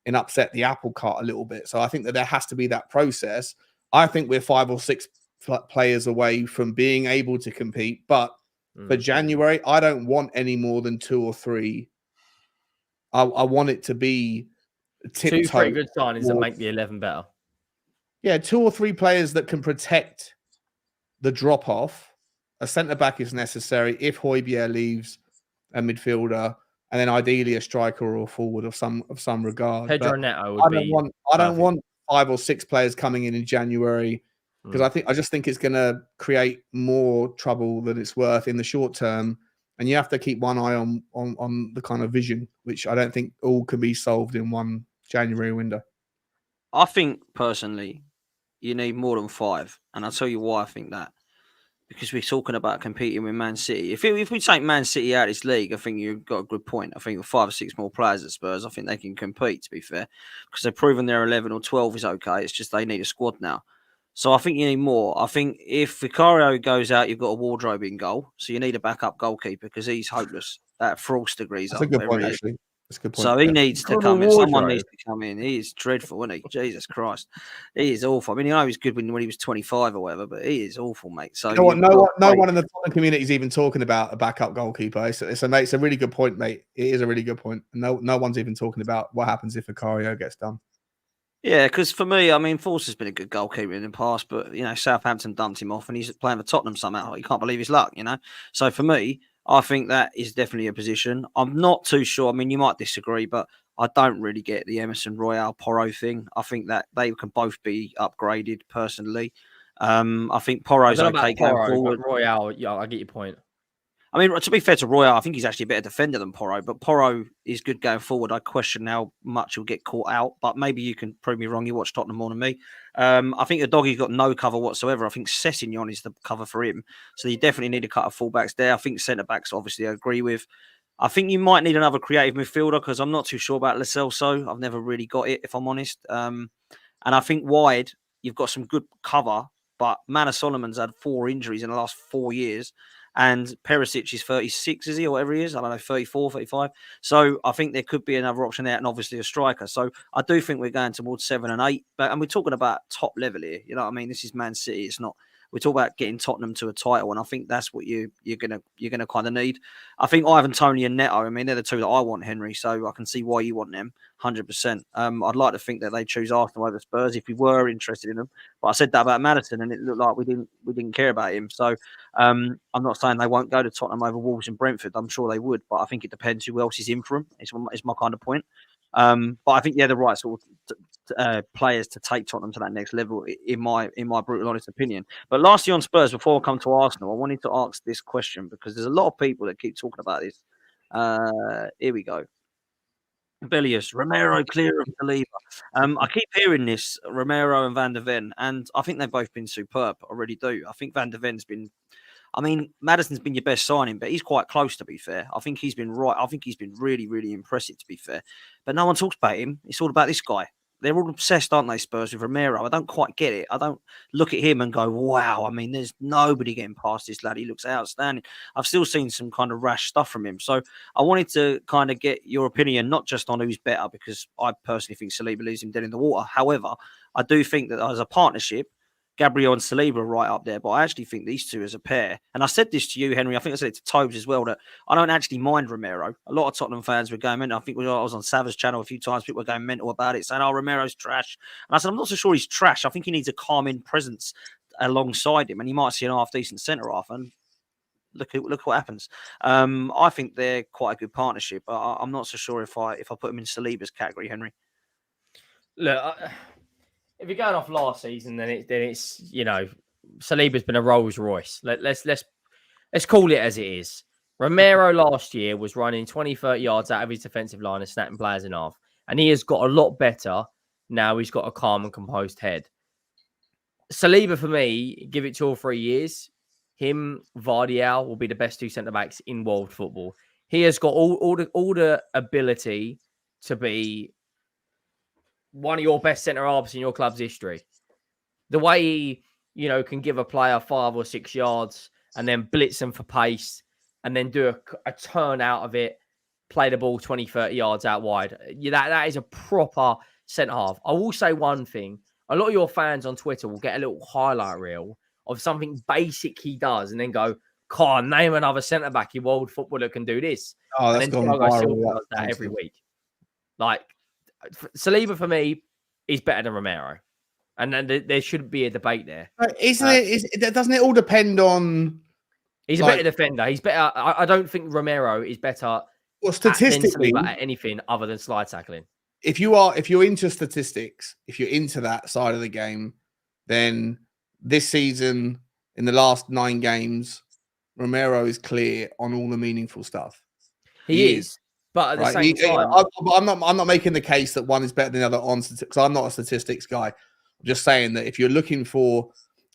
Speaker 3: and upset the apple cart a little bit. So I think that there has to be that process. I think we're 5 or 6 players away from being able to compete. But for January, I don't want any more than 2 or 3. I want it to be
Speaker 4: 2, 3 good signings that make the 11 better.
Speaker 3: Yeah, 2 or 3 players that can protect the drop off. A centre back is necessary if Højbjerg leaves, a midfielder, and then ideally a striker or forward of some regard.
Speaker 4: Pedro Neto would be.
Speaker 3: I don't want 5 or 6 players coming in January because I just think it's going to create more trouble than it's worth in the short term. And you have to keep one eye on the kind of vision, which I don't think all can be solved in one January window.
Speaker 1: I think personally, you need more than 5, and I'll tell you why I think that. Because we're talking about competing with Man City. If we take Man City out of this league, I think you've got a good point. I think with 5 or 6 more players at Spurs, I think they can compete, to be fair. Because they've proven their 11 or 12 is okay. It's just they need a squad now. So I think you need more. I think if Vicario goes out, you've got a wardrobe in goal. So you need a backup goalkeeper because he's hopeless at Frost degrees.
Speaker 3: That's a good point, actually. That's a good point.
Speaker 1: So he needs to come in. Someone needs to come in. He is dreadful, isn't he? Jesus Christ. He is awful. I mean, he was good when he was 25 or whatever, but he is awful, mate. So
Speaker 3: no one in the Tottenham community is even talking about a backup goalkeeper. It's a really good point, mate. It is a really good point. No one's even talking about what happens if Vicario gets done.
Speaker 1: Yeah, because for me, I mean, Forster's been a good goalkeeper in the past, but, Southampton dumped him off and he's playing for Tottenham somehow. You can't believe his luck, So for me, I think that is definitely a position. I'm not too sure. I mean, you might disagree, but I don't really get the Emerson Royale Porro thing. I think that they can both be upgraded personally. I think Porro's okay going forward.
Speaker 4: Royale, yeah, I get your point.
Speaker 1: I mean, to be fair to Royale, I think he's actually a better defender than Porro, but Porro is good going forward. I question how much he'll get caught out, but maybe you can prove me wrong. You watch Tottenham more than me. I think the doggy's got no cover whatsoever. I think Sessegnon is the cover for him. So you definitely need a cut of fullbacks there. I think centre-backs, obviously, I agree with. I think you might need another creative midfielder because I'm not too sure about Lo Celso. I've never really got it, if I'm honest. And I think wide, you've got some good cover, but Mana Solomon's had 4 injuries in the last 4 years. And Perisic is 36, is he, or whatever he is? I don't know, 34, 35. So I think there could be another option there, and obviously a striker. So I do think we're going towards 7 and 8. And we're talking about top level here. You know what I mean? This is Man City. It's not. We're talking about getting Tottenham to a title, and I think that's what you're gonna kind of need. I think Ivan Toney and Neto. I mean, they're the 2 that I want, Henry. So I can see why you want them, 100%. I'd like to think that they choose Arsenal over Spurs if we were interested in them. But I said that about Maddison, and it looked like we didn't care about him. So I'm not saying they won't go to Tottenham over Wolves and Brentford. I'm sure they would, but I think it depends who else is in for them. It's my kind of point. But I think the right sort of players to take Tottenham to that next level, in my brutal honest opinion. But lastly on Spurs, before I come to Arsenal, I wanted to ask this question because there's a lot of people that keep talking about this. Here we go. Bellus Romero clear of Saliba. I keep hearing this, Romero and Van der Ven, and I think they've both been superb. I really do. I think Van der Ven's been. I mean, Maddison's been your best signing, but he's quite close, to be fair. I think he's been right. I think he's been really, really impressive, to be fair. But no one talks about him. It's all about this guy. they're all obsessed, aren't they, Spurs, with Romero? I don't quite get it. I don't look at him and go, wow, I mean, there's nobody getting past this lad. He looks outstanding. I've still seen some kind of rash stuff from him. So I wanted to kind of get your opinion, not just on who's better, because I personally think Saliba leaves him dead in the water. However, I do think that as a partnership, Gabriel and Saliba are right up there, but I actually think these two as a pair, and I said this to you, Henry, I think I said it to Tobes as well, that I don't actually mind Romero. A lot of Tottenham fans were going mental. I think I was on Sav's channel a few times, people were going mental about it, saying, oh, Romero's trash. And I said, I'm not so sure he's trash. I think he needs a calming presence alongside him, and you might see an half-decent centre-half, and look what happens. I think they're quite a good partnership. I'm not so sure if I put them in Saliba's category, Henry.
Speaker 4: Look, if you're going off last season, then it's Saliba's been a Rolls Royce. Let's call it as it is. Romero last year was running 20, 30 yards out of his defensive line and snapping players in half, and he has got a lot better now. He's got a calm and composed head. Saliba, for me, give it 2 or 3 years, him, Vardial will be the best 2 centre backs in world football. He has got all the ability to be one of your best centre halves in your club's history. The way he, can give a player 5 or 6 yards and then blitz them for pace and then do a turn out of it, play the ball 20, 30 yards out wide. That is a proper centre half. I will say one thing. A lot of your fans on Twitter will get a little highlight reel of something basic he does and then go, can't name another centre back in world football that can do this.
Speaker 3: Oh, that's gone viral.
Speaker 4: Does that every week. Like, Saliba for me is better than Romero, and then there shouldn't be a debate there.
Speaker 3: Doesn't it all depend on?
Speaker 4: He's a better defender. He's better. I don't think Romero is better.
Speaker 3: Well, statistically,
Speaker 4: at anything other than slide tackling.
Speaker 3: If you're into statistics, if you're into that side of the game, then this season in the last 9 games, Romero is clear on all the meaningful stuff.
Speaker 4: He is. But at the same time,
Speaker 3: I'm not making the case that one is better than the other on statistics, because I'm not a statistics guy. I'm just saying that if you're looking for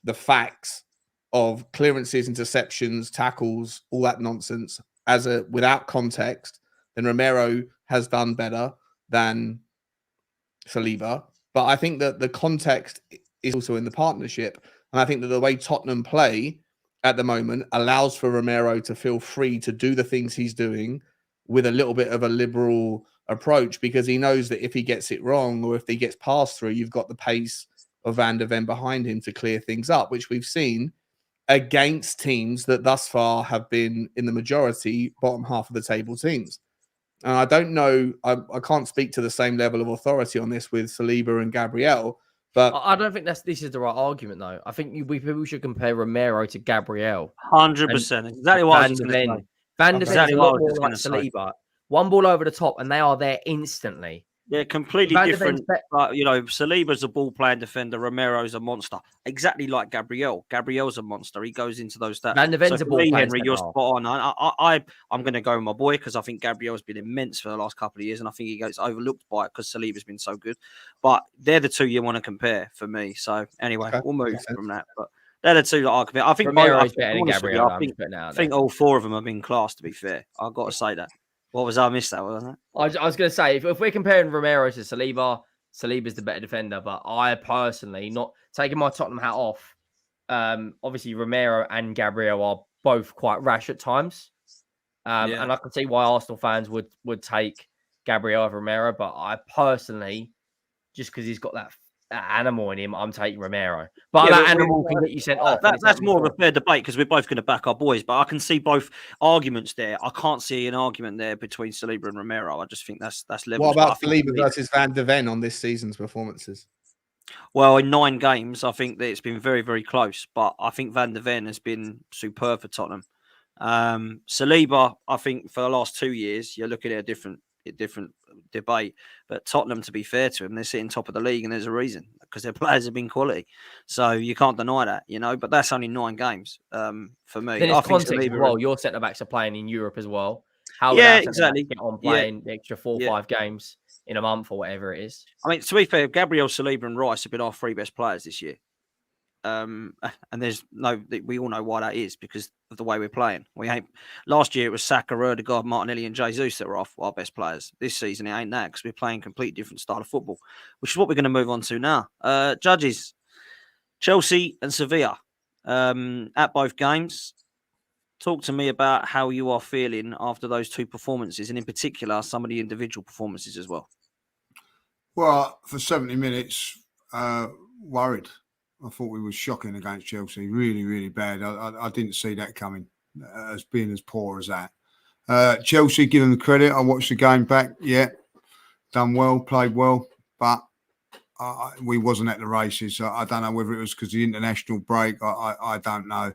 Speaker 3: the facts of clearances, interceptions, tackles, all that nonsense, without context, then Romero has done better than Saliba. But I think that the context is also in the partnership, and I think that the way Tottenham play at the moment allows for Romero to feel free to do the things he's doing with a little bit of a liberal approach, because he knows that if he gets it wrong or if he gets passed through, you've got the pace of Van de Ven behind him to clear things up, which we've seen against teams that thus far have been in the majority bottom half of the table teams. And I don't know, I can't speak to the same level of authority on this with Saliba and Gabriel, but
Speaker 4: I don't think this is the right argument, though. I think people should compare Romero to Gabriel.
Speaker 1: 100%. Exactly what I was going to say.
Speaker 4: Van de Ven is a lot more like Saliba. One ball over the top, and they are there instantly.
Speaker 1: Yeah, completely different. Saliba's a ball-playing defender. Romero's a monster. Exactly like Gabriel. Gabriel's a monster. He goes into those stats.
Speaker 4: Van de Ven's a ball-playing
Speaker 1: Henry, you're spot on. I'm going to go with my boy, because I think Gabriel's been immense for the last couple of years, and I think he gets overlooked by it because Saliba's been so good. But they're the two you want to compare for me. So anyway, we'll move from that. But they're the two that I compare. I think
Speaker 4: Romero's better than Gabriel.
Speaker 1: I think all 4 of them have been class, to be fair. I've got to say that. What was I missed that, wasn't it?
Speaker 4: I was going to say, if we're comparing Romero to Saliba, Saliba's the better defender. But I personally, not taking my Tottenham hat off, obviously Romero and Gabriel are both quite rash at times. And I can see why Arsenal fans would take Gabriel over Romero. But I personally, just because he's got that animal in him, I'm taking Romero. But that animal can get you sent off.
Speaker 1: That's more of a fair debate, because we're both going to back our boys. But I can see both arguments there. I can't see an argument there between Saliba and Romero. I just think that's level.
Speaker 3: What about Saliba versus Van de Ven on this season's performances?
Speaker 1: Well, in 9 games, I think that it's been very, very close. But I think Van de Ven has been superb for Tottenham. Saliba, I think for the last 2 years, you're looking at a different debate. But Tottenham, to be fair to them, they're sitting top of the league, and there's a reason, because their players have been quality. So you can't deny that, But that's only 9 games for me.
Speaker 4: Then it's context as well. Your centre backs are playing in Europe as well. How
Speaker 1: exactly
Speaker 4: get on playing the extra 4 or 5 games in a month or whatever it is?
Speaker 1: I mean, to be fair, Gabriel, Saliba, and Rice have been our 3 best players this year. And there's no, we all know why that is because of the way we're playing. We ain't. Last year it was Saka, Rudiger, Martinelli, and Jesus that were our best players. This season it ain't that because we're playing a completely different style of football, which is what we're going to move on to now. Judges, Chelsea and Sevilla at both games. Talk to me about how you are feeling after those two performances, and in particular some of the individual performances as well.
Speaker 2: Well, for 70 minutes, worried. I thought we were shocking against Chelsea. Really, really bad. I didn't see that coming as being as poor as that. Chelsea, give them the credit. I watched the game back. Yeah, done well, played well, but we wasn't at the races. I don't know whether it was because of the international break. I don't know.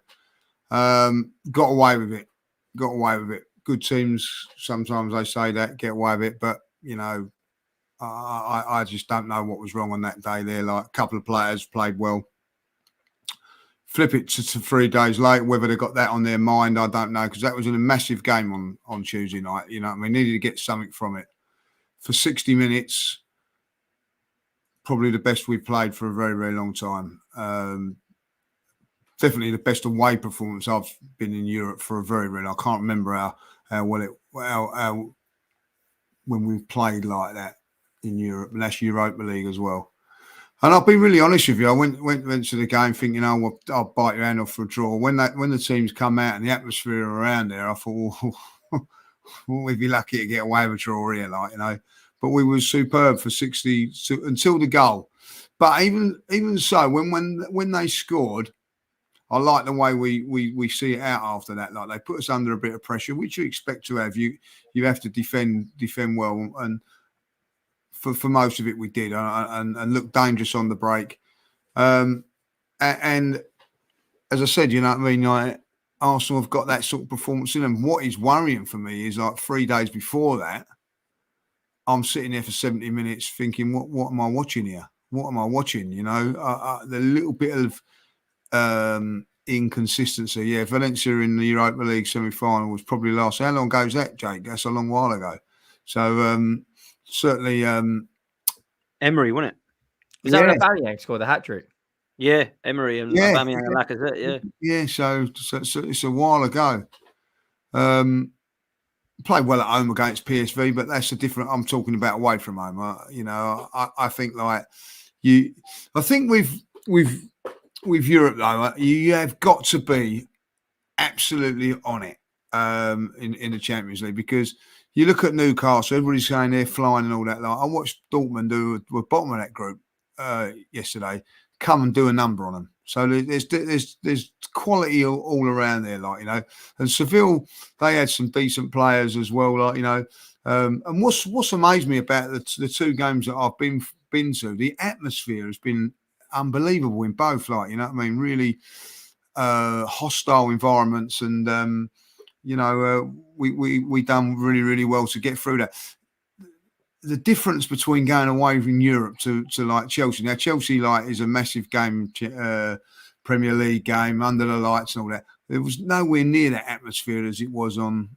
Speaker 2: Got away with it. Good teams, sometimes they say that, get away with it. But, you know, I just don't know what was wrong on that day there. Like, a couple of players played well. Flip it to 3 days later, whether they got that on their mind, I don't know, because that was a massive game on Tuesday night. You know what I mean? Needed to get something from it. For 60 minutes, probably the best we've played for a very, very long time. Definitely the best away performance I've been in Europe for a very, very long. I can't remember how when we've played like that in Europe, and that's Europa League as well. And I'll be really honest with you. I went to the game thinking, oh, well, I'll bite your hand off for a draw. When the teams come out and the atmosphere around there, I thought, well, we'd be lucky to get away with a draw here, like, you know. But we were superb for 60 until the goal. But even so, when they scored, I like the way we see it out after that. Like, they put us under a bit of pressure, which you expect to have. You have to defend well, and for most of it we did, and looked dangerous on the break. And as I said, you know what I mean, like, Arsenal have got that sort of performance in them. What is worrying for me is, like, 3 days before that, I'm sitting there for 70 minutes thinking, what am I watching here? What am I watching? You know, the little bit of inconsistency. Yeah, Valencia in the Europa League semi-final was probably last. How long ago is that, Jake? That's a long while ago. So certainly
Speaker 1: Emery, wasn't it?
Speaker 4: Was that when Aubameyang scored the hat-trick?
Speaker 1: Yeah, Emery and Aubameyang and Lacazette,
Speaker 2: yeah. So it's a while ago. Played well at home against PSV, but that's a different. I'm talking about away from home. You know, I think, like, you. I think with Europe though, you have got to be absolutely on it in the Champions League, because you look at Newcastle, everybody's saying they're flying and all that. Like, I watched Dortmund, who were bottom of that group yesterday, come and do a number on them. So there's quality all around there, like, you know. And Seville, they had some decent players as well, like, you know. And what's amazed me about the 2 games that I've been to, the atmosphere has been unbelievable in both, like, you know what I mean, really hostile environments, and you know, we done really, really well to get through that. The difference between going away from Europe to like Chelsea. Now, Chelsea, like, is a massive game, Premier League game under the lights and all that. There was nowhere near that atmosphere as it was on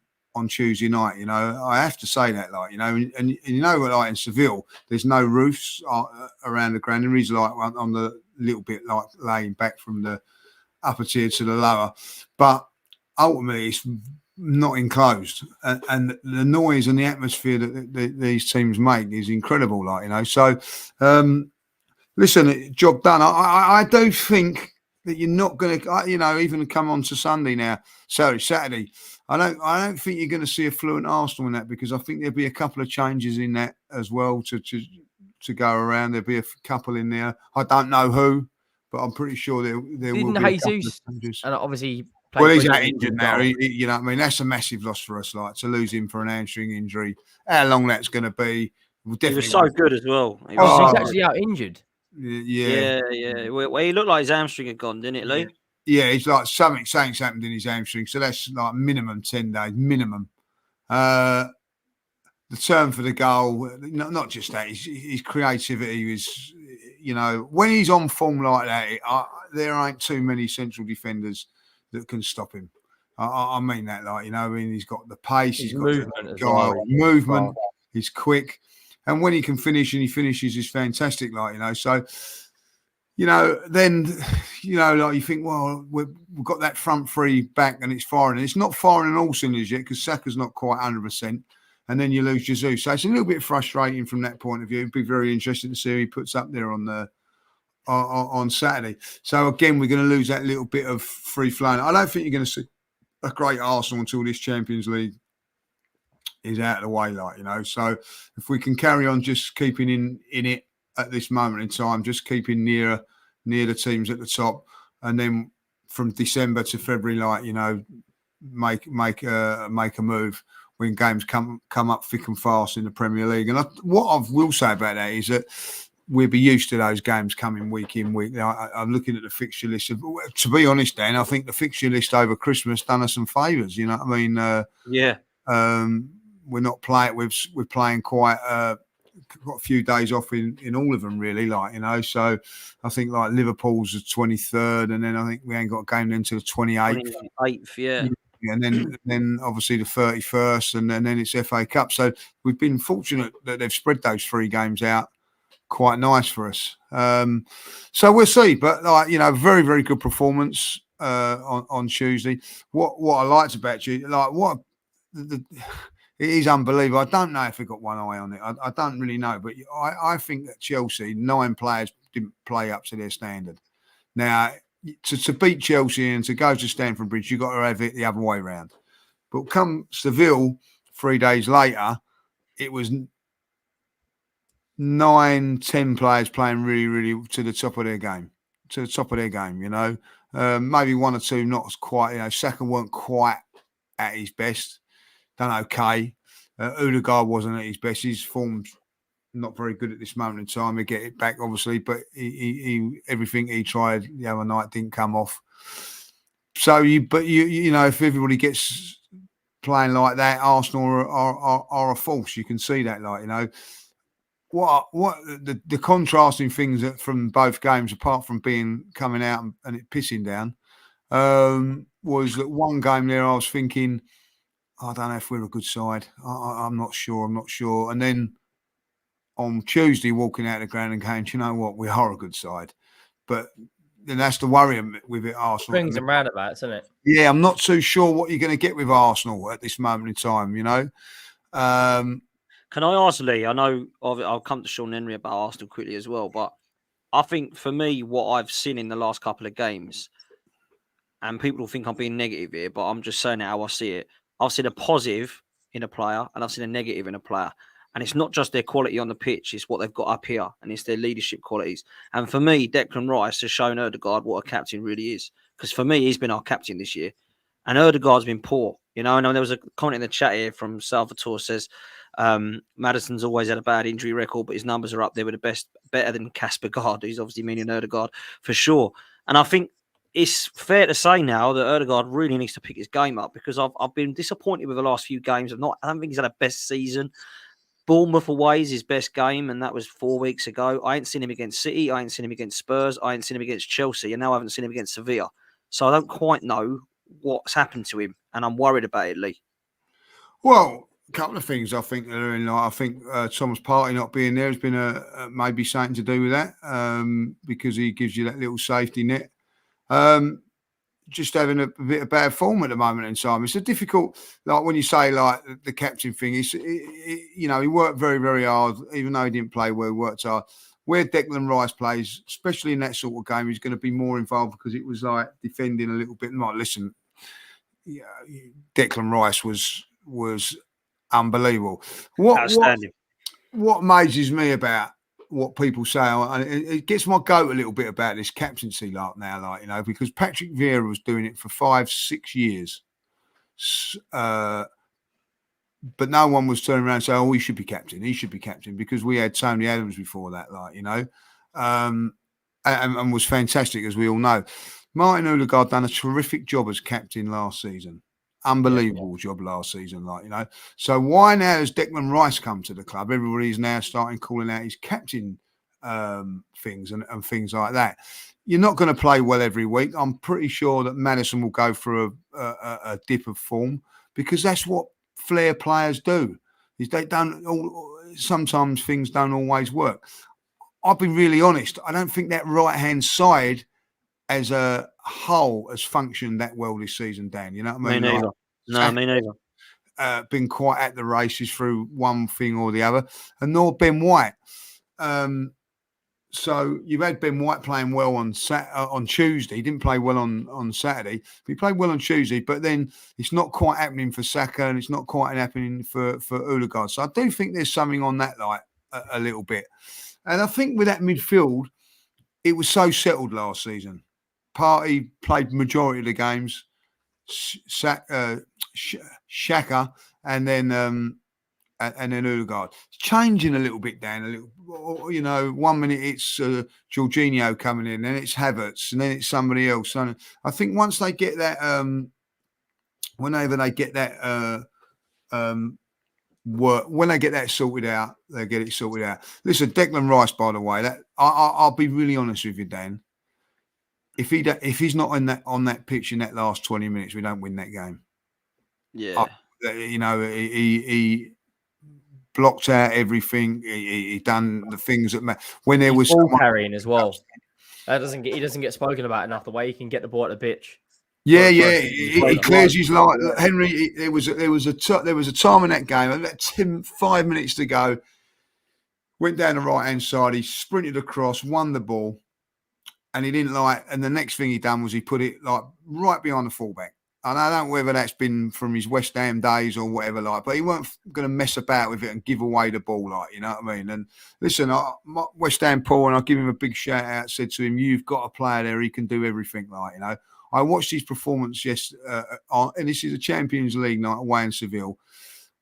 Speaker 2: Tuesday night. You know, I have to say that, like, you know, and you know, like in Seville, there's no roofs around the ground. There is, like, on the little bit, like, laying back from the upper tier to the lower, but ultimately it's not enclosed, and the noise and the atmosphere that these teams make is incredible, like, you know. So listen, job done. I do think that you're not going to, you know, even come on to Sunday now, Saturday, I don't think you're going to see a fluent Arsenal in that, because I think there'll be a couple of changes in that as well to go around. There'll be a couple in there. I don't know who, but I'm pretty sure there will be a couple of changes.
Speaker 4: And obviously,
Speaker 2: well, he's out injured now. You know what I mean? That's a massive loss for us, like, to lose him for an hamstring injury. How long that's going to be?
Speaker 1: He was so good as well.
Speaker 4: He's actually out injured.
Speaker 1: Yeah. Well, he looked like his hamstring had gone, didn't it, Lee?
Speaker 2: Yeah, he's like something's happened in his hamstring. So that's like minimum 10 days, minimum. The term for the goal, not just that, his creativity is, you know, when he's on form like that, there ain't too many central defenders that can stop him. I mean that, like, you know, I mean, he's got the pace, he's got movement, he's quick, and when he can finish, and he finishes, is fantastic, like, you know. So then, like you think, well, we've got that front three back and it's firing. It's not firing on all cylinders yet because Saka's not quite 100%. And then you lose Jesus. So it's a little bit frustrating from that point of view. It'd be very interesting to see who he puts up there on Saturday. So again, we're going to lose that little bit of free flowing. I don't think you're going to see a great Arsenal until this Champions League is out of the way, So if we can carry on just keeping in it at this moment in time, just keeping near the teams at the top, and then from December to February, make a move when games come up thick and fast in the Premier League. And what I will say about that is that we'll be used to those games coming week in, week out. I'm looking at the fixture list. To be honest, Dan, I think the fixture list over Christmas done us some favours. You know what I mean?
Speaker 1: Yeah.
Speaker 2: We're not playing. We're playing quite a few days off in all of them, really. So I think Liverpool's the 23rd, and then I think we ain't got a game until the 28th.
Speaker 1: 28th, yeah.
Speaker 2: And then obviously the 31st, and then it's FA Cup. So we've been fortunate that they've spread those 3 games out quite nice for us. So we'll see. But very, very good performance on Tuesday. What I liked about you, it is unbelievable. I don't know if we got one eye on it. I don't really know. But I think that Chelsea, 9 players didn't play up to their standard. Now, to beat Chelsea and to go to Stamford Bridge, you've got to have it the other way around. But come Seville 3 days later, it was 9, 10 players playing really, really to the top of their game. Maybe 1 or 2 not quite. Saka weren't quite at his best. Done okay. Odegaard wasn't at his best. His form's not very good at this moment in time. He'll get it back, obviously, but he everything he tried the other night didn't come off. So if everybody gets playing like that, Arsenal are a force. You can see that, what the contrasting things from both games, apart from coming out and it pissing down, was that one game there I was thinking, I don't know if we're a good side. I'm not sure. And then on Tuesday, walking out of the ground and going, do you know what? We are a good side. But then that's the worry with it, Arsenal.
Speaker 4: Swings and roundabouts, isn't it?
Speaker 2: Yeah, I'm not too sure what you're going to get with Arsenal at this moment in time,
Speaker 1: Can I ask Lee? I know I'll come to Sean Henry about Arsenal quickly as well, but I think for me, what I've seen in the last couple of games, and people will think I'm being negative here, but I'm just saying how I see it. I've seen a positive in a player and I've seen a negative in a player. And it's not just their quality on the pitch, it's what they've got up here and it's their leadership qualities. And for me, Declan Rice has shown Ødegaard what a captain really is. Because for me, he's been our captain this year. And Ødegaard's been poor. And there was a comment in the chat here from Salvatore says, Maddison's always had a bad injury record, but his numbers are up there with the best, better than Kasper Gaard. He's obviously meaning Ødegaard for sure. And I think it's fair to say now that Ødegaard really needs to pick his game up because I've been disappointed with the last few games. I don't think he's had a best season. Bournemouth away is his best game, and that was 4 weeks ago. I ain't seen him against City. I ain't seen him against Spurs. I ain't seen him against Chelsea, and now I haven't seen him against Sevilla. So I don't quite know what's happened to him, and I'm worried about it, Lee.
Speaker 2: Well, a couple of things I think that are in. I think Thomas Partey not being there has been maybe something to do with that because he gives you that little safety net. Just having a bit of bad form at the moment in time. It's a difficult, when you say the captain thing, he worked very, very hard, even though he didn't play well, he worked hard. Where Declan Rice plays, especially in that sort of game, he's going to be more involved because it was defending a little bit. Listen, Declan Rice was unbelievable.
Speaker 1: Outstanding.
Speaker 2: What amazes me about what people say, and it gets my goat a little bit about this captaincy now, because Patrick Vieira was doing it for 5-6 years, but no one was turning around and saying, "Oh, he should be captain. He should be captain," because we had Tony Adams before that, and was fantastic as we all know. Martin Ødegaard done a terrific job as captain last season. Unbelievable job last season, So why now has Declan Rice come to the club? Everybody's now starting calling out his captain things and things like that. You're not going to play well every week. I'm pretty sure that Maddison will go through a dip of form because that's what flair players do. Is they don't. Sometimes things don't always work. I'll be really honest. I don't think that right-hand side as a whole has functioned that well this season, Dan. You know what I mean?
Speaker 1: Me neither. No, me neither.
Speaker 2: Been quite at the races through one thing or the other, and nor Ben White. So you've had Ben White playing well on Tuesday. He didn't play well on Saturday. But he played well on Tuesday, but then it's not quite happening for Saka, and it's not quite happening for Odegaard. So I do think there's something on that light a little bit. And I think with that midfield, it was so settled last season. Partey played majority of the games. Xhaka, and then Odegaard. It's changing a little bit, Dan. A little, you know, 1 minute it's Jorginho coming in, then it's Havertz, and then it's somebody else. And I think once they get that, whenever they get that work, when they get that sorted out, they get it sorted out. Listen, Declan Rice, by the way, that I'll be really honest with you, Dan. If he's not on that pitch in that last 20 minutes, we don't win that game.
Speaker 1: Yeah,
Speaker 2: you know, he blocked out everything. He done the things that when there was
Speaker 4: ball carrying as well. He doesn't get spoken about enough. The way he can get the ball at the pitch.
Speaker 2: Yeah. He clears his line. Henry, there was a time in that game. About 5 minutes to go. Went down the right hand side. He sprinted across, won the ball. And he didn't and the next thing he done was he put it like right behind the fullback. And I don't know whether that's been from his West Ham days or whatever, but he weren't going to mess about with it and give away the ball, you know what I mean? And listen, West Ham Paul, and I'll give him a big shout out, said to him, "You've got a player there, he can do everything," you know. I watched his performance and this is a Champions League night away in Seville.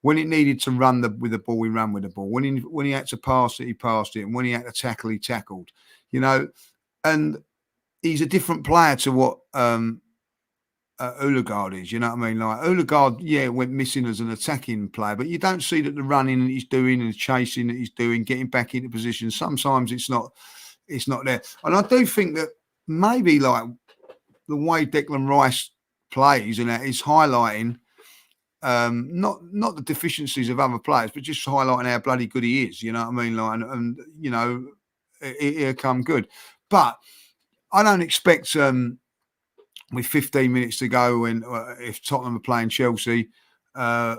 Speaker 2: When it needed to run with the ball, he ran with the ball. When he had to pass it, he passed it. And when he had to tackle, he tackled, you know. And he's a different player to what Odegaard is, you know what I mean? Like Odegaard, went missing as an attacking player, but you don't see that the running that he's doing and the chasing that he's doing, getting back into position. Sometimes it's not there. And I do think that maybe like the way Declan Rice plays and that is highlighting not the deficiencies of other players, but just highlighting how bloody good he is. You know what I mean? Like, and you know, he'll come good. But I don't expect with 15 minutes to go, when if Tottenham are playing Chelsea, I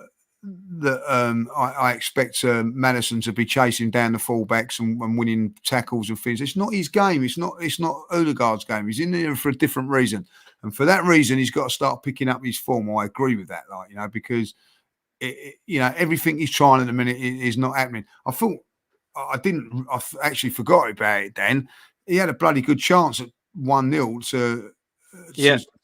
Speaker 2: expect Maddison to be chasing down the fullbacks and winning tackles and things. It's not his game. It's not Odegaard's game. He's in there for a different reason, and for that reason, he's got to start picking up his form. I agree with that, you know, because you know, everything he's trying at the minute is not happening. I actually forgot about it, Dan. He had a bloody good chance at 1-0 to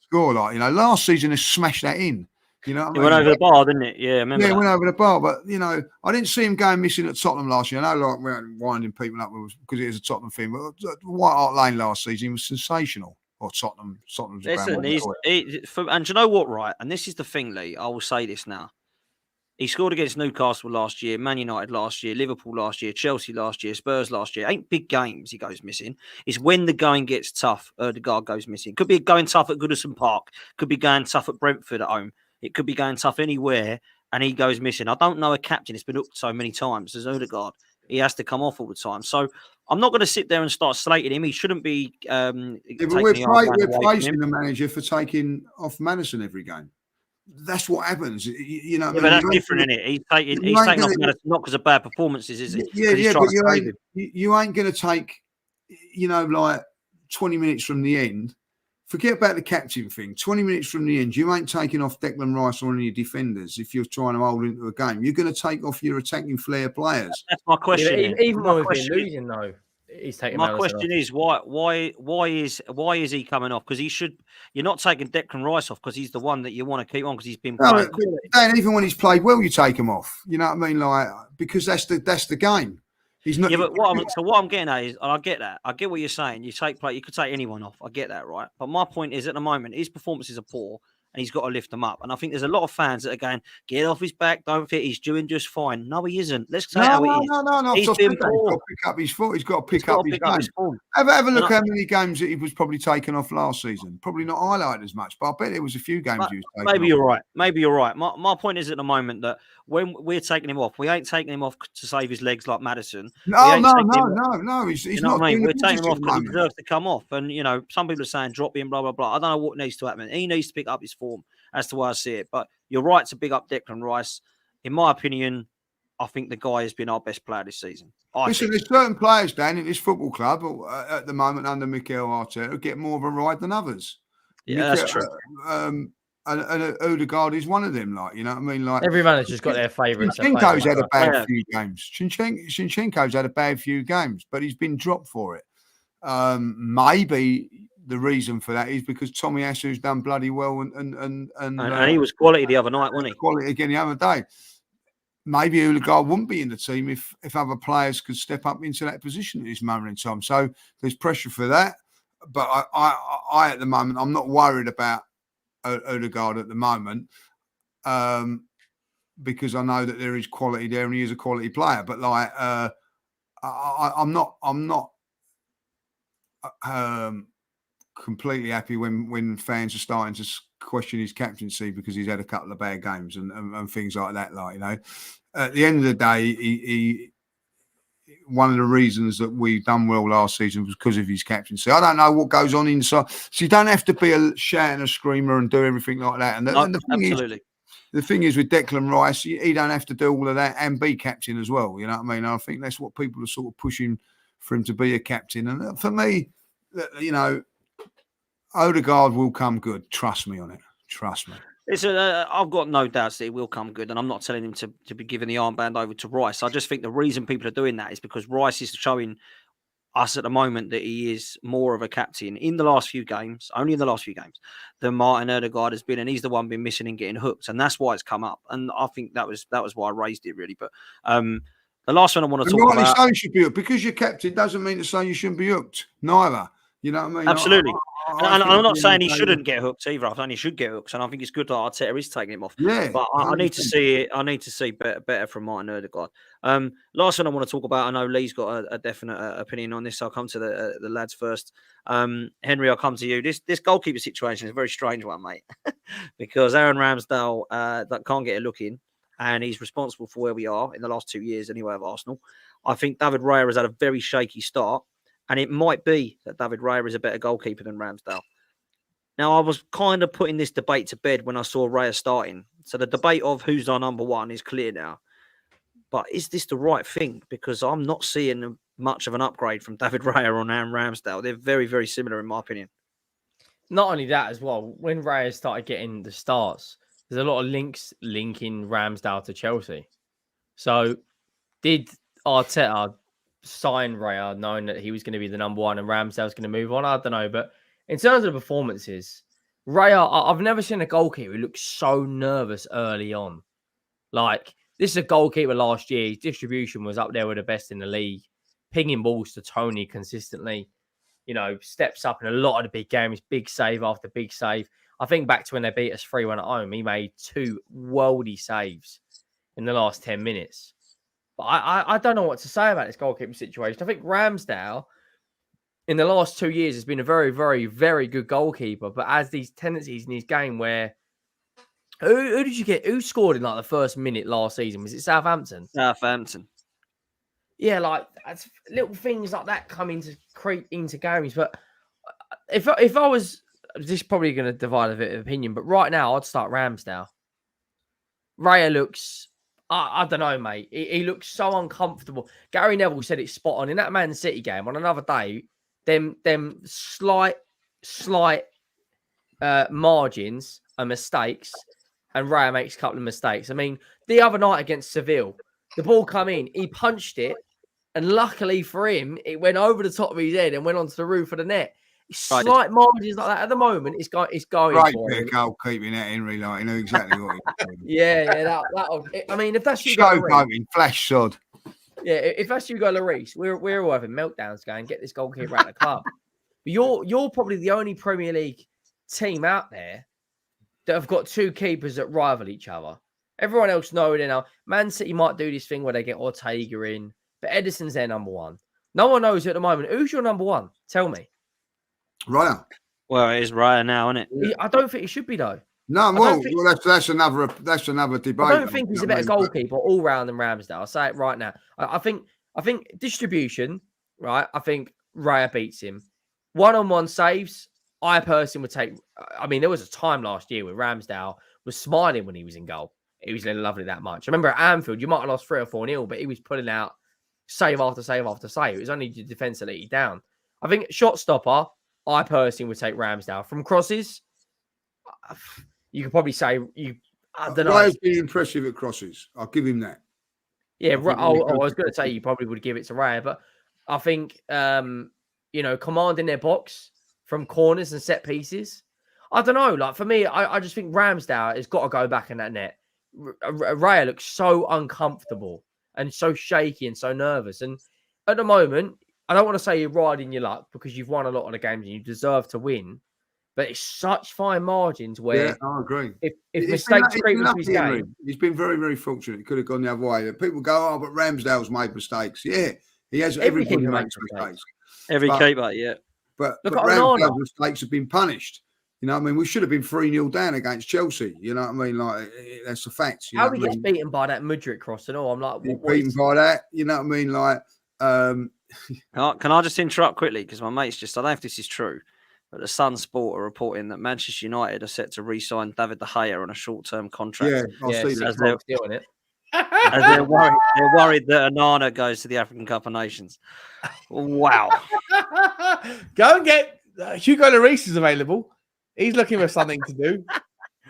Speaker 2: score, you know. Last season, he smashed that in. You know,
Speaker 1: it went over the bar, didn't it? Yeah, remember.
Speaker 2: Yeah, it went over the bar. But you know, I didn't see him going missing at Tottenham last year. I know, like, we weren't winding people up because it was a Tottenham thing. But White Hart Lane last season was sensational. Or Tottenham's.
Speaker 1: Listen, and do you know what? Right, and this is the thing, Lee. I will say this now. He scored against Newcastle last year, Man United last year, Liverpool last year, Chelsea last year, Spurs last year. Ain't big games he goes missing. It's when the going gets tough, Odegaard goes missing. Could be going tough at Goodison Park. Could be going tough at Brentford at home. It could be going tough anywhere, and he goes missing. I don't know a captain. It's been hooked so many times as Odegaard. He has to come off all the time. So I'm not going to sit there and start slating him. He shouldn't be.
Speaker 2: But we're praising the manager for taking off Maddison every game. That's what happens, you know.
Speaker 1: Yeah, but that's different, isn't it? He's taking off Maddison not because of bad performances, is it?
Speaker 2: Yeah, but you ain't going to take, you know, like 20 minutes from the end. Forget about the captain thing. 20 minutes from the end, you ain't taking off Declan Rice or any of your defenders if you're trying to hold into a game. You're going to take off your attacking flair players.
Speaker 1: That's my question.
Speaker 4: Yeah, even when we've been losing, though. He's taking
Speaker 1: my question is why is he coming off? Because he should. You're not taking Declan Rice off because he's the one that you want to keep on because he's been playing.
Speaker 2: And even when he's played well, you take him off. You know what I mean? Like, because that's the game. He's not.
Speaker 1: Yeah, but what I'm getting at is, and I get that. I get what you're saying. You could take anyone off. I get that, right? But my point is, at the moment, his performances are poor, and he's got to lift them up. And I think there's a lot of fans that are going, get off his back, don't fit, he's doing just fine. No, he isn't. Let's say how it is.
Speaker 2: No.
Speaker 1: He's
Speaker 2: He's
Speaker 1: been
Speaker 2: got
Speaker 1: poor.
Speaker 2: to pick up his foot. He's got to
Speaker 1: He's
Speaker 2: pick
Speaker 1: got
Speaker 2: up
Speaker 1: to
Speaker 2: his
Speaker 1: pick up his
Speaker 2: game.
Speaker 1: form.
Speaker 2: Have a look
Speaker 1: And
Speaker 2: how many games that he was probably taken off last season. Probably not highlighted as much, but I bet there was a few games he was taken
Speaker 1: Maybe
Speaker 2: off.
Speaker 1: you're right. Maybe you're right. My point is at the moment that when we're taking him off, we ain't taking him off to save his legs like Maddison.
Speaker 2: No.
Speaker 1: He's
Speaker 2: He's
Speaker 1: not.
Speaker 2: not doing
Speaker 1: We're
Speaker 2: the
Speaker 1: taking him
Speaker 2: business at
Speaker 1: off
Speaker 2: the
Speaker 1: because he
Speaker 2: moment.
Speaker 1: deserves to come off. And some people are saying drop him, blah blah blah. I don't know what needs to happen. He needs to pick up his form. As to why I see it. But you're right to big up Declan Rice. In my opinion, I think the guy has been our best player this season.
Speaker 2: Listen, there's certain players, Dan, in this football club at the moment under Mikel Arteta who get more of a ride than others.
Speaker 1: Yeah, that's true.
Speaker 2: And Odegaard is one of them. Like, you know what I mean? Like,
Speaker 4: every manager's got their favourites.
Speaker 2: Zinchenko's had a bad few games. Zinchenko's had a bad few games, but he's been dropped for it. Maybe the reason for that is because Tommy Asu's done bloody well and
Speaker 1: he was quality the other night, wasn't he?
Speaker 2: Quality again the other day. Maybe Odegaard wouldn't be in the team if other players could step up into that position at this moment in time. So there's pressure for that. But I at the moment, I'm not worried about Odegaard at the moment because I know that there is quality there and he is a quality player. But like, I'm not completely happy when fans are starting to question his captaincy because he's had a couple of bad games and things like that. Like, at the end of the day, he one of the reasons that we've done well last season was because of his captaincy. I don't know what goes on inside, so you don't have to be a shout and a screamer and do everything like that. And the thing is with Declan Rice, he don't have to do all of that and be captain as well. You know what I mean? I think that's what people are sort of pushing for him to be a captain. And for me, Odegaard will come good. Trust me on it. Trust me.
Speaker 1: I've got no doubts that he will come good, and I'm not telling him to be giving the armband over to Rice. I just think the reason people are doing that is because Rice is showing us at the moment that he is more of a captain in the last few games, only in the last few games, than Martin Odegaard has been, and he's the one been missing and getting hooked, and that's why it's come up. And I think that was why I raised it really. But the last one I want to talk about,
Speaker 2: so you should be hooked. Because you're captain doesn't mean to say you shouldn't be hooked. Neither. You know what I mean?
Speaker 1: Absolutely. And I'm not saying he shouldn't get hooked either. I think he should get hooked, and I think it's good that Arteta is taking him off.
Speaker 2: Yeah,
Speaker 1: but I need to see it. I need to see better from Martin Odegaard. Last one I want to talk about. I know Lee's got a definite opinion on this. So I'll come to the lads first. Henry, I'll come to you. This goalkeeper situation is a very strange one, mate, because Aaron Ramsdale that can't get a look in, and he's responsible for where we are in the last 2 years anyway of Arsenal. I think David Raya has had a very shaky start. And it might be that David Raya is a better goalkeeper than Ramsdale. Now, I was kind of putting this debate to bed when I saw Raya starting. So the debate of who's our number one is clear now. But is this the right thing? Because I'm not seeing much of an upgrade from David Raya on Aaron Ramsdale. They're very, very similar in my opinion.
Speaker 4: Not only that as well, when Raya started getting the starts, there's a lot of linking Ramsdale to Chelsea. So did Arteta sign Raya knowing that he was going to be the number one and Ramsdale's going to move on? I don't know. But in terms of the performances, Raya, I've never seen a goalkeeper who looks so nervous early on. Like, this is a goalkeeper last year. His distribution was up there with the best in the league. Pinging balls to Tony consistently. Steps up in a lot of the big games. Big save after big save. I think back to when they beat us 3-1 at home. He made 2 worldy saves in the last 10 minutes. But I don't know what to say about this goalkeeping situation. I think Ramsdale, in the last 2 years, has been a very, very, very good goalkeeper, but has these tendencies in his game where... Who did you get? Who scored in, like, the first minute last season? Was it Southampton?
Speaker 1: Southampton.
Speaker 4: Yeah, like, that's, little things like that come into creep into games. But if I was... This is probably going to divide a bit of opinion, but right now, I'd start Ramsdale. Raya looks... I don't know, mate. He looks so uncomfortable. Gary Neville said it's spot on. In that Man City game, on another day, them slight margins and mistakes, and Raya makes a couple of mistakes. I mean, the other night against Seville, the ball come in, he punched it, and luckily for him, it went over the top of his head and went onto the roof of the net. Slight margins like that at the moment. It's going
Speaker 2: right
Speaker 4: for him.
Speaker 2: Goalkeeping that Henry, like, he knew exactly what he was doing.
Speaker 4: Yeah. I mean, if that's you,
Speaker 2: showboating, flash sod.
Speaker 4: Yeah, if that's Hugo Lloris, we're all having meltdowns going, get this goalkeeper out of the club. But you're probably the only Premier League team out there that have got two keepers that rival each other. Everyone else know it now. Man City might do this thing where they get Ortega in, but Edison's their number one. No one knows at the moment. Who's your number one? Tell me.
Speaker 2: Raya.
Speaker 1: Well, it is Raya now, isn't it?
Speaker 4: I don't think he should be, though.
Speaker 2: No, well, that's another debate.
Speaker 4: I don't think he's a better goalkeeper all round than Ramsdale. I'll say it right now. I think distribution, right? I think Raya beats him. One-on-one saves, I personally would take. I mean, there was a time last year where Ramsdale was smiling when he was in goal. He was lovely that much. I remember at Anfield, you might have lost 3 or 4-0, but he was pulling out save after save after save. It was only the defence that let you down. I think shot stopper, I personally would take Ramsdale. From crosses, you could probably say I don't know.
Speaker 2: Raya's been impressive at crosses. I'll give him that.
Speaker 4: Yeah, I was going to say you probably would give it to Raya, but I think commanding their box from corners and set pieces. I don't know. Like for me, I just think Ramsdale has got to go back in that net. Raya looks so uncomfortable and so shaky and so nervous. And at the moment, I don't want to say you're riding your luck because you've won a lot of the games and you deserve to win. But it's such fine margins where
Speaker 2: I agree.
Speaker 4: If mistakes creep into his game,
Speaker 2: he's been very, very fortunate. It could have gone the other way. People go, but Ramsdale's made mistakes. Yeah, he has. Everybody makes mistakes.
Speaker 1: Every keeper, yeah.
Speaker 2: But Ramsdale's mistakes have been punished. You know what I mean? We should have been 3-0 down against Chelsea. You know what I mean? Like, that's the facts.
Speaker 4: How he gets beaten by that Mudryk cross and all. I'm like,
Speaker 2: beaten by that. You know what I mean? Like,
Speaker 1: can I just interrupt quickly? Because my mates I don't know if this is true, but the Sun Sport are reporting that Manchester United are set to re-sign David De Gea on a short-term contract.
Speaker 2: Yeah, I'll see that.
Speaker 1: As they're worried that Onana goes to the African Cup of Nations. Wow.
Speaker 3: Go and get Hugo Lloris is available. He's looking for something to do.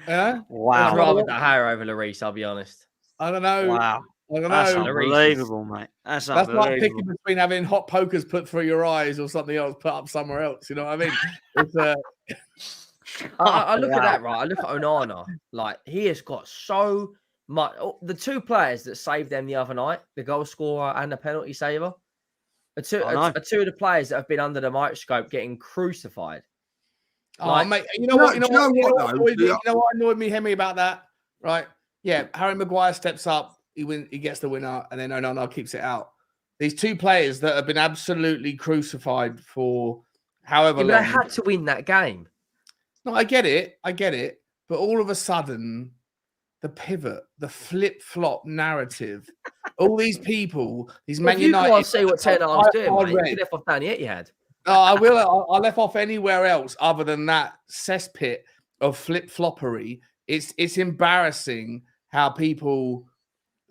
Speaker 4: Wow. I'd rather De Gea over Lloris, I'll be honest.
Speaker 3: I don't know.
Speaker 1: Wow.
Speaker 3: I don't know.
Speaker 1: That's unbelievable, mate. That's
Speaker 3: like picking between having hot pokers put through your eyes or something else put up somewhere else. You know what I mean? It's
Speaker 4: I look at that, right? I look at Onana. Like, he has got so much. The two players that saved them the other night, the goal scorer and the penalty saver, are two of the players that have been under the microscope getting crucified.
Speaker 3: Oh, mate, you know what annoyed me, Henry, about that? Right? Yeah, Harry Maguire steps up, he gets the winner, and then Onana keeps it out. These two players that have been absolutely crucified for however long.
Speaker 4: They had to win that game.
Speaker 3: No, I get it. But all of a sudden, the pivot, the flip-flop narrative, all these people, these Man United...
Speaker 4: You can't see what Ten Hag's doing, mate. You left off down the Etihad.
Speaker 3: I will. I left off anywhere else other than that cesspit of flip-floppery. It's embarrassing how people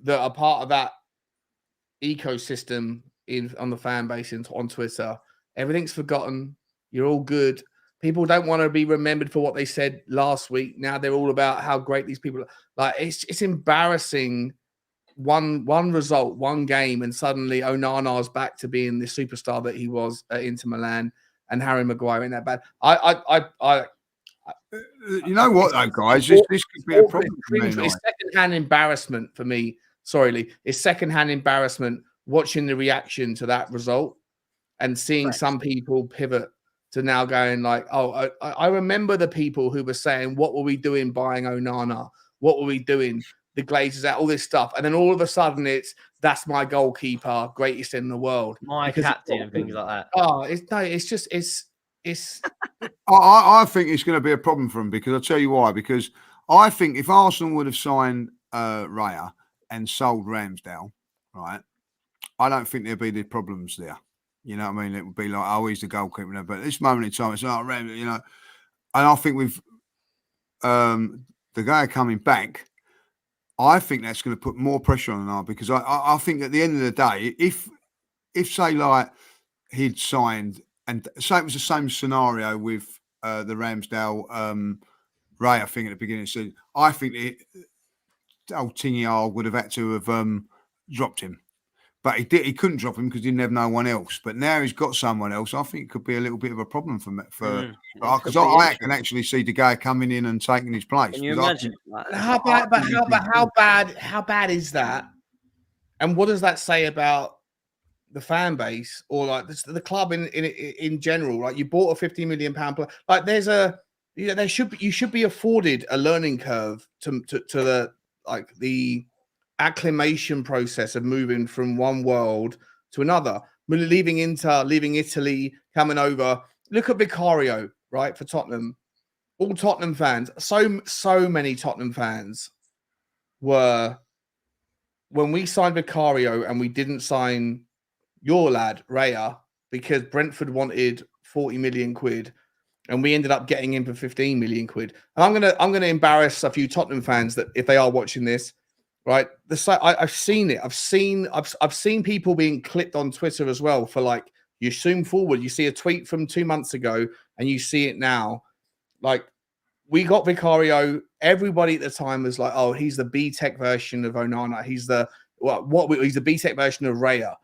Speaker 3: that are part of that ecosystem on the fan base and on Twitter, everything's forgotten. You're all good. People don't want to be remembered for what they said last week. Now they're all about how great these people are. Like, it's embarrassing. One result, one game, and suddenly Onana's back to being the superstar that he was at Inter Milan, and Harry Maguire ain't that bad.
Speaker 2: You know what, though, guys? This could be a problem for me.
Speaker 3: It's secondhand embarrassment for me. Sorry, Lee. It's secondhand embarrassment watching the reaction to that result and seeing some people pivot to now going like, oh, I remember the people who were saying, what were we doing buying Onana? What were we doing? The Glazers out, all this stuff. And then all of a sudden that's my goalkeeper, greatest in the world.
Speaker 4: My captain and things like that.
Speaker 3: Oh, it's
Speaker 2: I think it's going to be a problem for him because I'll tell you why. Because I think if Arsenal would have signed Raya and sold Ramsdale, right, I don't think there'd be the problems there. You know what I mean? It would be like, oh, he's the goalkeeper. But at this moment in time, it's not Ramsdale, you know. And I think with the guy coming back, I think that's going to put more pressure on now because I think at the end of the day, if say like he'd signed and say it was the same scenario with the Ramsdale Raya thing at the beginning of the season, I think old Tingyar would have had to have dropped him. But he couldn't drop him because he didn't have no one else. But now he's got someone else. I think it could be a little bit of a problem because I can actually see De Gea coming in and taking his place.
Speaker 1: Can you imagine?
Speaker 3: How bad is that? And what does that say about the fan base or like the club in general? Like, you bought a £50 million player. Like, there's a you should be afforded a learning curve to the acclimation process of moving from one world to another. Leaving Inter, leaving Italy, coming over. Look at Vicario, right, for Tottenham. All Tottenham fans, so many Tottenham fans were, when we signed Vicario and we didn't sign your lad, Raya, because Brentford wanted 40 million quid and we ended up getting him for 15 million quid. And I'm gonna embarrass a few Tottenham fans that if they are watching this, right? I've seen it. I've seen people being clipped on Twitter as well for like, you zoom forward, you see a tweet from 2 months ago and you see it now. Like, we got Vicario. Everybody at the time was like, oh, he's the B-Tech version of Onana. He's the he's the B-Tech version of Raya.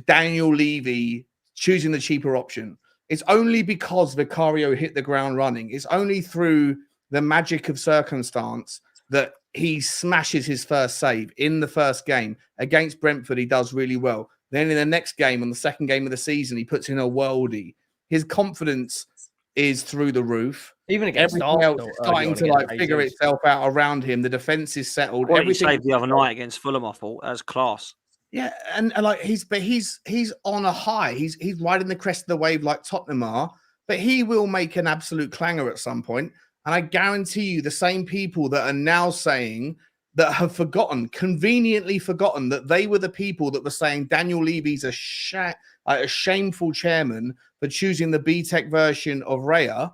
Speaker 3: Daniel Levy choosing the cheaper option. It's only because Vicario hit the ground running. It's only through the magic of circumstance that he smashes his first save in the first game against Brentford. He does really well. Then in the next game, on the second game of the season, he puts in a worldie. His confidence is through the roof.
Speaker 4: Even against
Speaker 3: everything
Speaker 4: Arsenal,
Speaker 3: else is starting to like figure itself out around him. The defense is settled.
Speaker 1: What
Speaker 3: Everything
Speaker 1: he saved the other night against Fulham, I thought, as class.
Speaker 3: Yeah, and like he's on a high. He's riding the crest of the wave like Tottenham are, but he will make an absolute clanger at some point. And I guarantee you, the same people that are now saying that have conveniently forgotten that they were the people that were saying Daniel Levy's a shameful chairman for choosing the B-Tech version of Raya,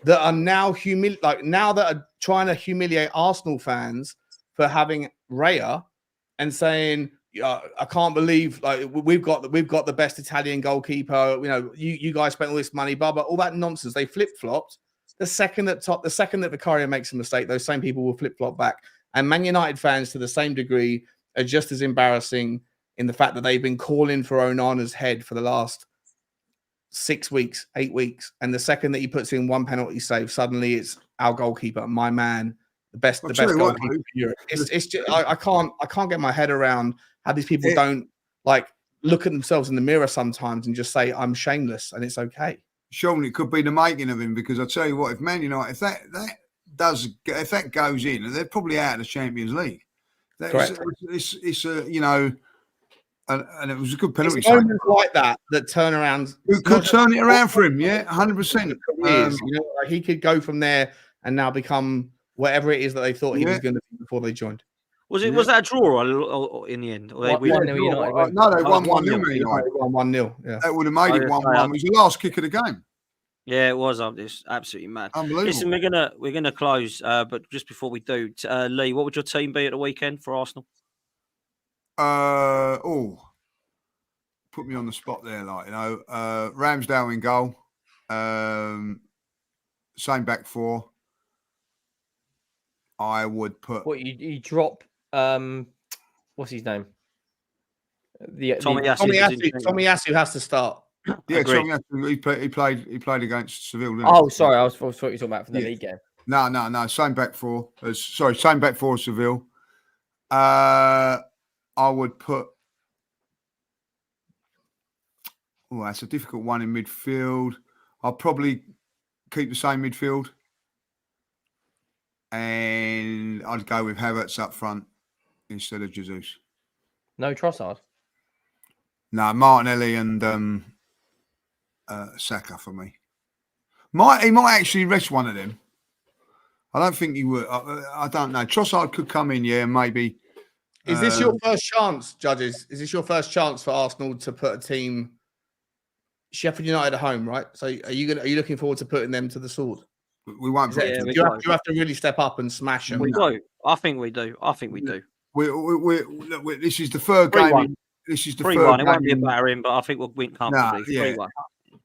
Speaker 3: that are now that are trying to humiliate Arsenal fans for having Raya and saying, I can't believe like we've got the best Italian goalkeeper. You know, you guys spent all this money, blah blah, all that nonsense. They flip flopped. The second that Vicario makes a mistake, those same people will flip flop back. And Man United fans, to the same degree, are just as embarrassing in the fact that they've been calling for Onana's head for the last 6 weeks, 8 weeks, and the second that he puts in one penalty save, suddenly it's our goalkeeper, my man, the best goalkeeper in Europe. It's just, I can't get my head around how these people don't like look at themselves in the mirror sometimes and just say I'm shameless and it's okay.
Speaker 2: Sean, it could be the making of him, because I'll tell you what, if Man United, if that goes in, they're probably out of the Champions League.
Speaker 3: Correct.
Speaker 2: It's you know, and it was a good penalty.
Speaker 3: It's moments like that turn around.
Speaker 2: Who could turn it around for him? Yeah, 100%.
Speaker 3: You know, like he could go from there and now become whatever it is that they thought he was going to be before they joined.
Speaker 1: Was that a draw or in the end? Or
Speaker 2: no, they won 1-1.
Speaker 3: 1-0. Yeah,
Speaker 2: that would have made it 1-1. It was the last kick of the game.
Speaker 1: Yeah, it was. It's absolutely mad.
Speaker 2: Unbelievable.
Speaker 1: Listen, we're gonna close, but just before we do, Lee, what would your team be at the weekend for Arsenal?
Speaker 2: Put me on the spot there, like, you know, Ramsdale in goal, same back four. I would put.
Speaker 4: What you drop? What's his name?
Speaker 1: Tommy
Speaker 3: Yasu has to start.
Speaker 2: Yeah, Tommy Yasu, he played against Seville. Didn't
Speaker 4: Oh,
Speaker 2: he?
Speaker 4: sorry, I was talking about from the league game.
Speaker 2: No. Same back four. Same back four as Seville. I would put. Oh, that's a difficult one in midfield. I'll probably keep the same midfield. And I'd go with Havertz up front instead of Jesus.
Speaker 4: No Trossard?
Speaker 2: No, Martinelli and Saka for me. He might actually rest one of them. I don't think he would. I don't know. Trossard could come in, yeah, maybe.
Speaker 3: Is this your first chance, judges? Is this your first chance for Arsenal to put a team, Sheffield United at home, right? So are you looking forward to putting them to the sword?
Speaker 2: We won't.
Speaker 3: You have to really step up and smash them.
Speaker 1: We do. I think we do.
Speaker 2: This is the third game. This is the
Speaker 1: 3-1. It won't be a battering, but I think we'll win comfortably.
Speaker 2: 3-1.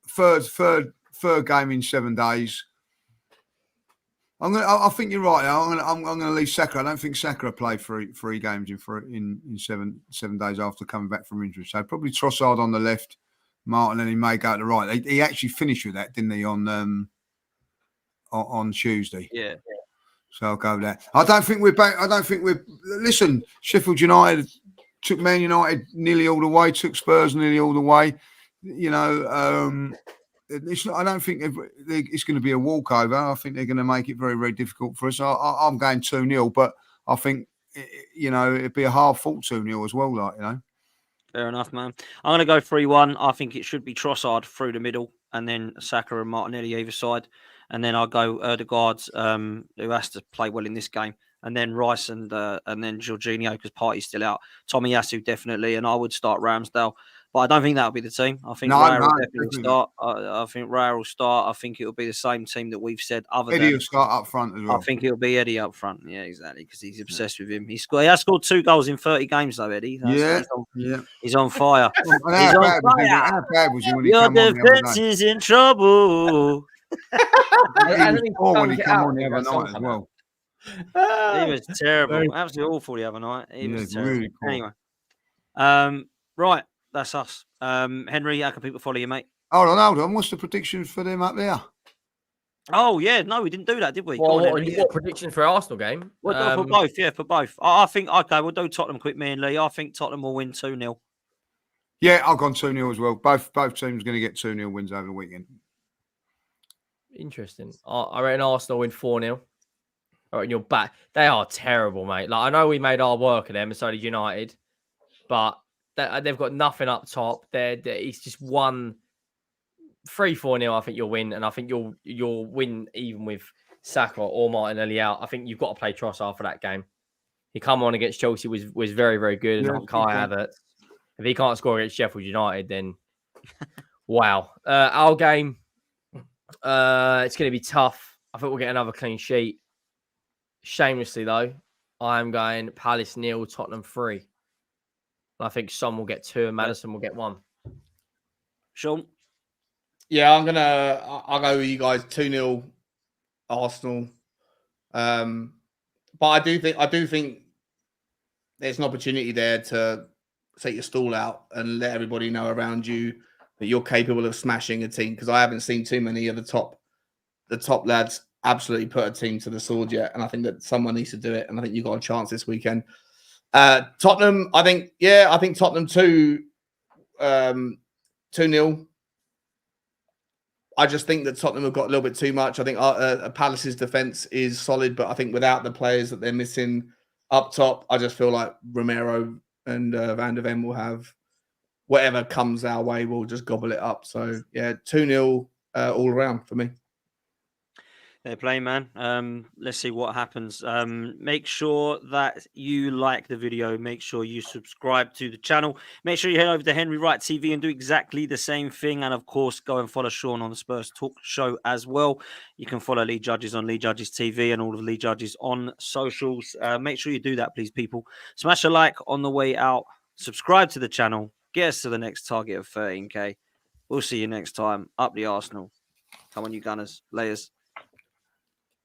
Speaker 2: Third game in 7 days. I think you're right. I'm gonna leave Saka. I don't think Saka played three games in 7 days after coming back from injury. So probably Trossard on the left, Martin, and he may go to the right. He actually finished with that, didn't he? On Tuesday.
Speaker 1: Yeah.
Speaker 2: So I'll go with that. I don't think we're back. Listen, Sheffield United took Man United nearly all the way, took Spurs nearly all the way. You know, it's not, I don't think it's going to be a walkover. I think they're going to make it very, very difficult for us. I'm going 2-0, but I think, it'd be a hard-fought 2-0 as well,
Speaker 1: Fair enough, man. I'm going to go 3-1. I think it should be Trossard through the middle, and then Saka and Martinelli either side. And then I'll go Ødegaard, who has to play well in this game. And then Rice and then Jorginho, because Partey's still out. Tomiyasu definitely, and I would start Ramsdale. But I don't think that'll be the team. I think Raya will definitely start. I think Raya will start. I think it'll be the same team that we've said.
Speaker 2: Eddie will start up front as well.
Speaker 1: I think it'll be Eddie up front. Yeah, exactly, because he's obsessed with him. He has scored 2 goals in 30 games, though, Eddie. He's on fire.
Speaker 2: How bad was he when he
Speaker 1: Your
Speaker 2: came on the other
Speaker 1: defense
Speaker 2: night?
Speaker 1: is in trouble.
Speaker 2: He was poor when he came on the other night as well.
Speaker 1: He was terrible. Absolutely awful the other night. He was terrible.
Speaker 2: Really poor.
Speaker 1: Anyway, right, that's us. Henry, how can people follow you, mate?
Speaker 2: Hold on. What's the predictions for them up there?
Speaker 1: Oh, yeah. No, we didn't do that, did we?
Speaker 4: Well, what predictions for our Arsenal game?
Speaker 1: For both, yeah, for both. I think, okay, we'll do Tottenham quick, me and Lee. I think Tottenham will win 2-0.
Speaker 2: Yeah, I've gone 2-0 as well. Both teams going to get 2-0 wins over the weekend.
Speaker 4: Interesting. I reckon Arsenal win 4-0. All right, you're back. They are terrible, mate. Like, I know we made our work of them, and so did United, but they've got nothing up top. It's just 3-4-0. I think you'll win, and I think you'll win even with Saka or Martinelli out. I think you've got to play Trossard for that game. He come on against Chelsea was very, very good, and Kai Havertz. If he can't score against Sheffield United, then wow. Our game, it's going to be tough. I think we'll get another clean sheet. Shamelessly, though, I am going Palace 0, Tottenham 3. I think Son will get 2 and Maddison will get 1.
Speaker 1: Sean?
Speaker 3: Yeah, I'll go with you guys 2-0 Arsenal. But I do think there's an opportunity there to take your stall out and let everybody know around you that you're capable of smashing a team, because I haven't seen too many of the top lads absolutely put a team to the sword yet, and I think that someone needs to do it, and I think you've got a chance this weekend. Tottenham, I think Tottenham 2-0. I just think that Tottenham have got a little bit too much. I think Palace's defense is solid, but I think without the players that they're missing up top, I just feel like Romero and Van der Ven will have whatever comes our way, we'll just gobble it up. So yeah, 2-0 all around for me.
Speaker 1: They're playing, man. Let's see what happens. Make sure that you like the video. Make sure you subscribe to the channel. Make sure you head over to Henry Wright TV and do exactly the same thing. And of course, go and follow Sean on the Spurs Talk Show as well. You can follow Lee Judges on Lee Judges TV and all of Lee Judges on socials. Make sure you do that, please, people. Smash a like on the way out. Subscribe to the channel. Get us to the next target of 13K. We'll see you next time. Up the Arsenal. Come on, you Gunners. Layers.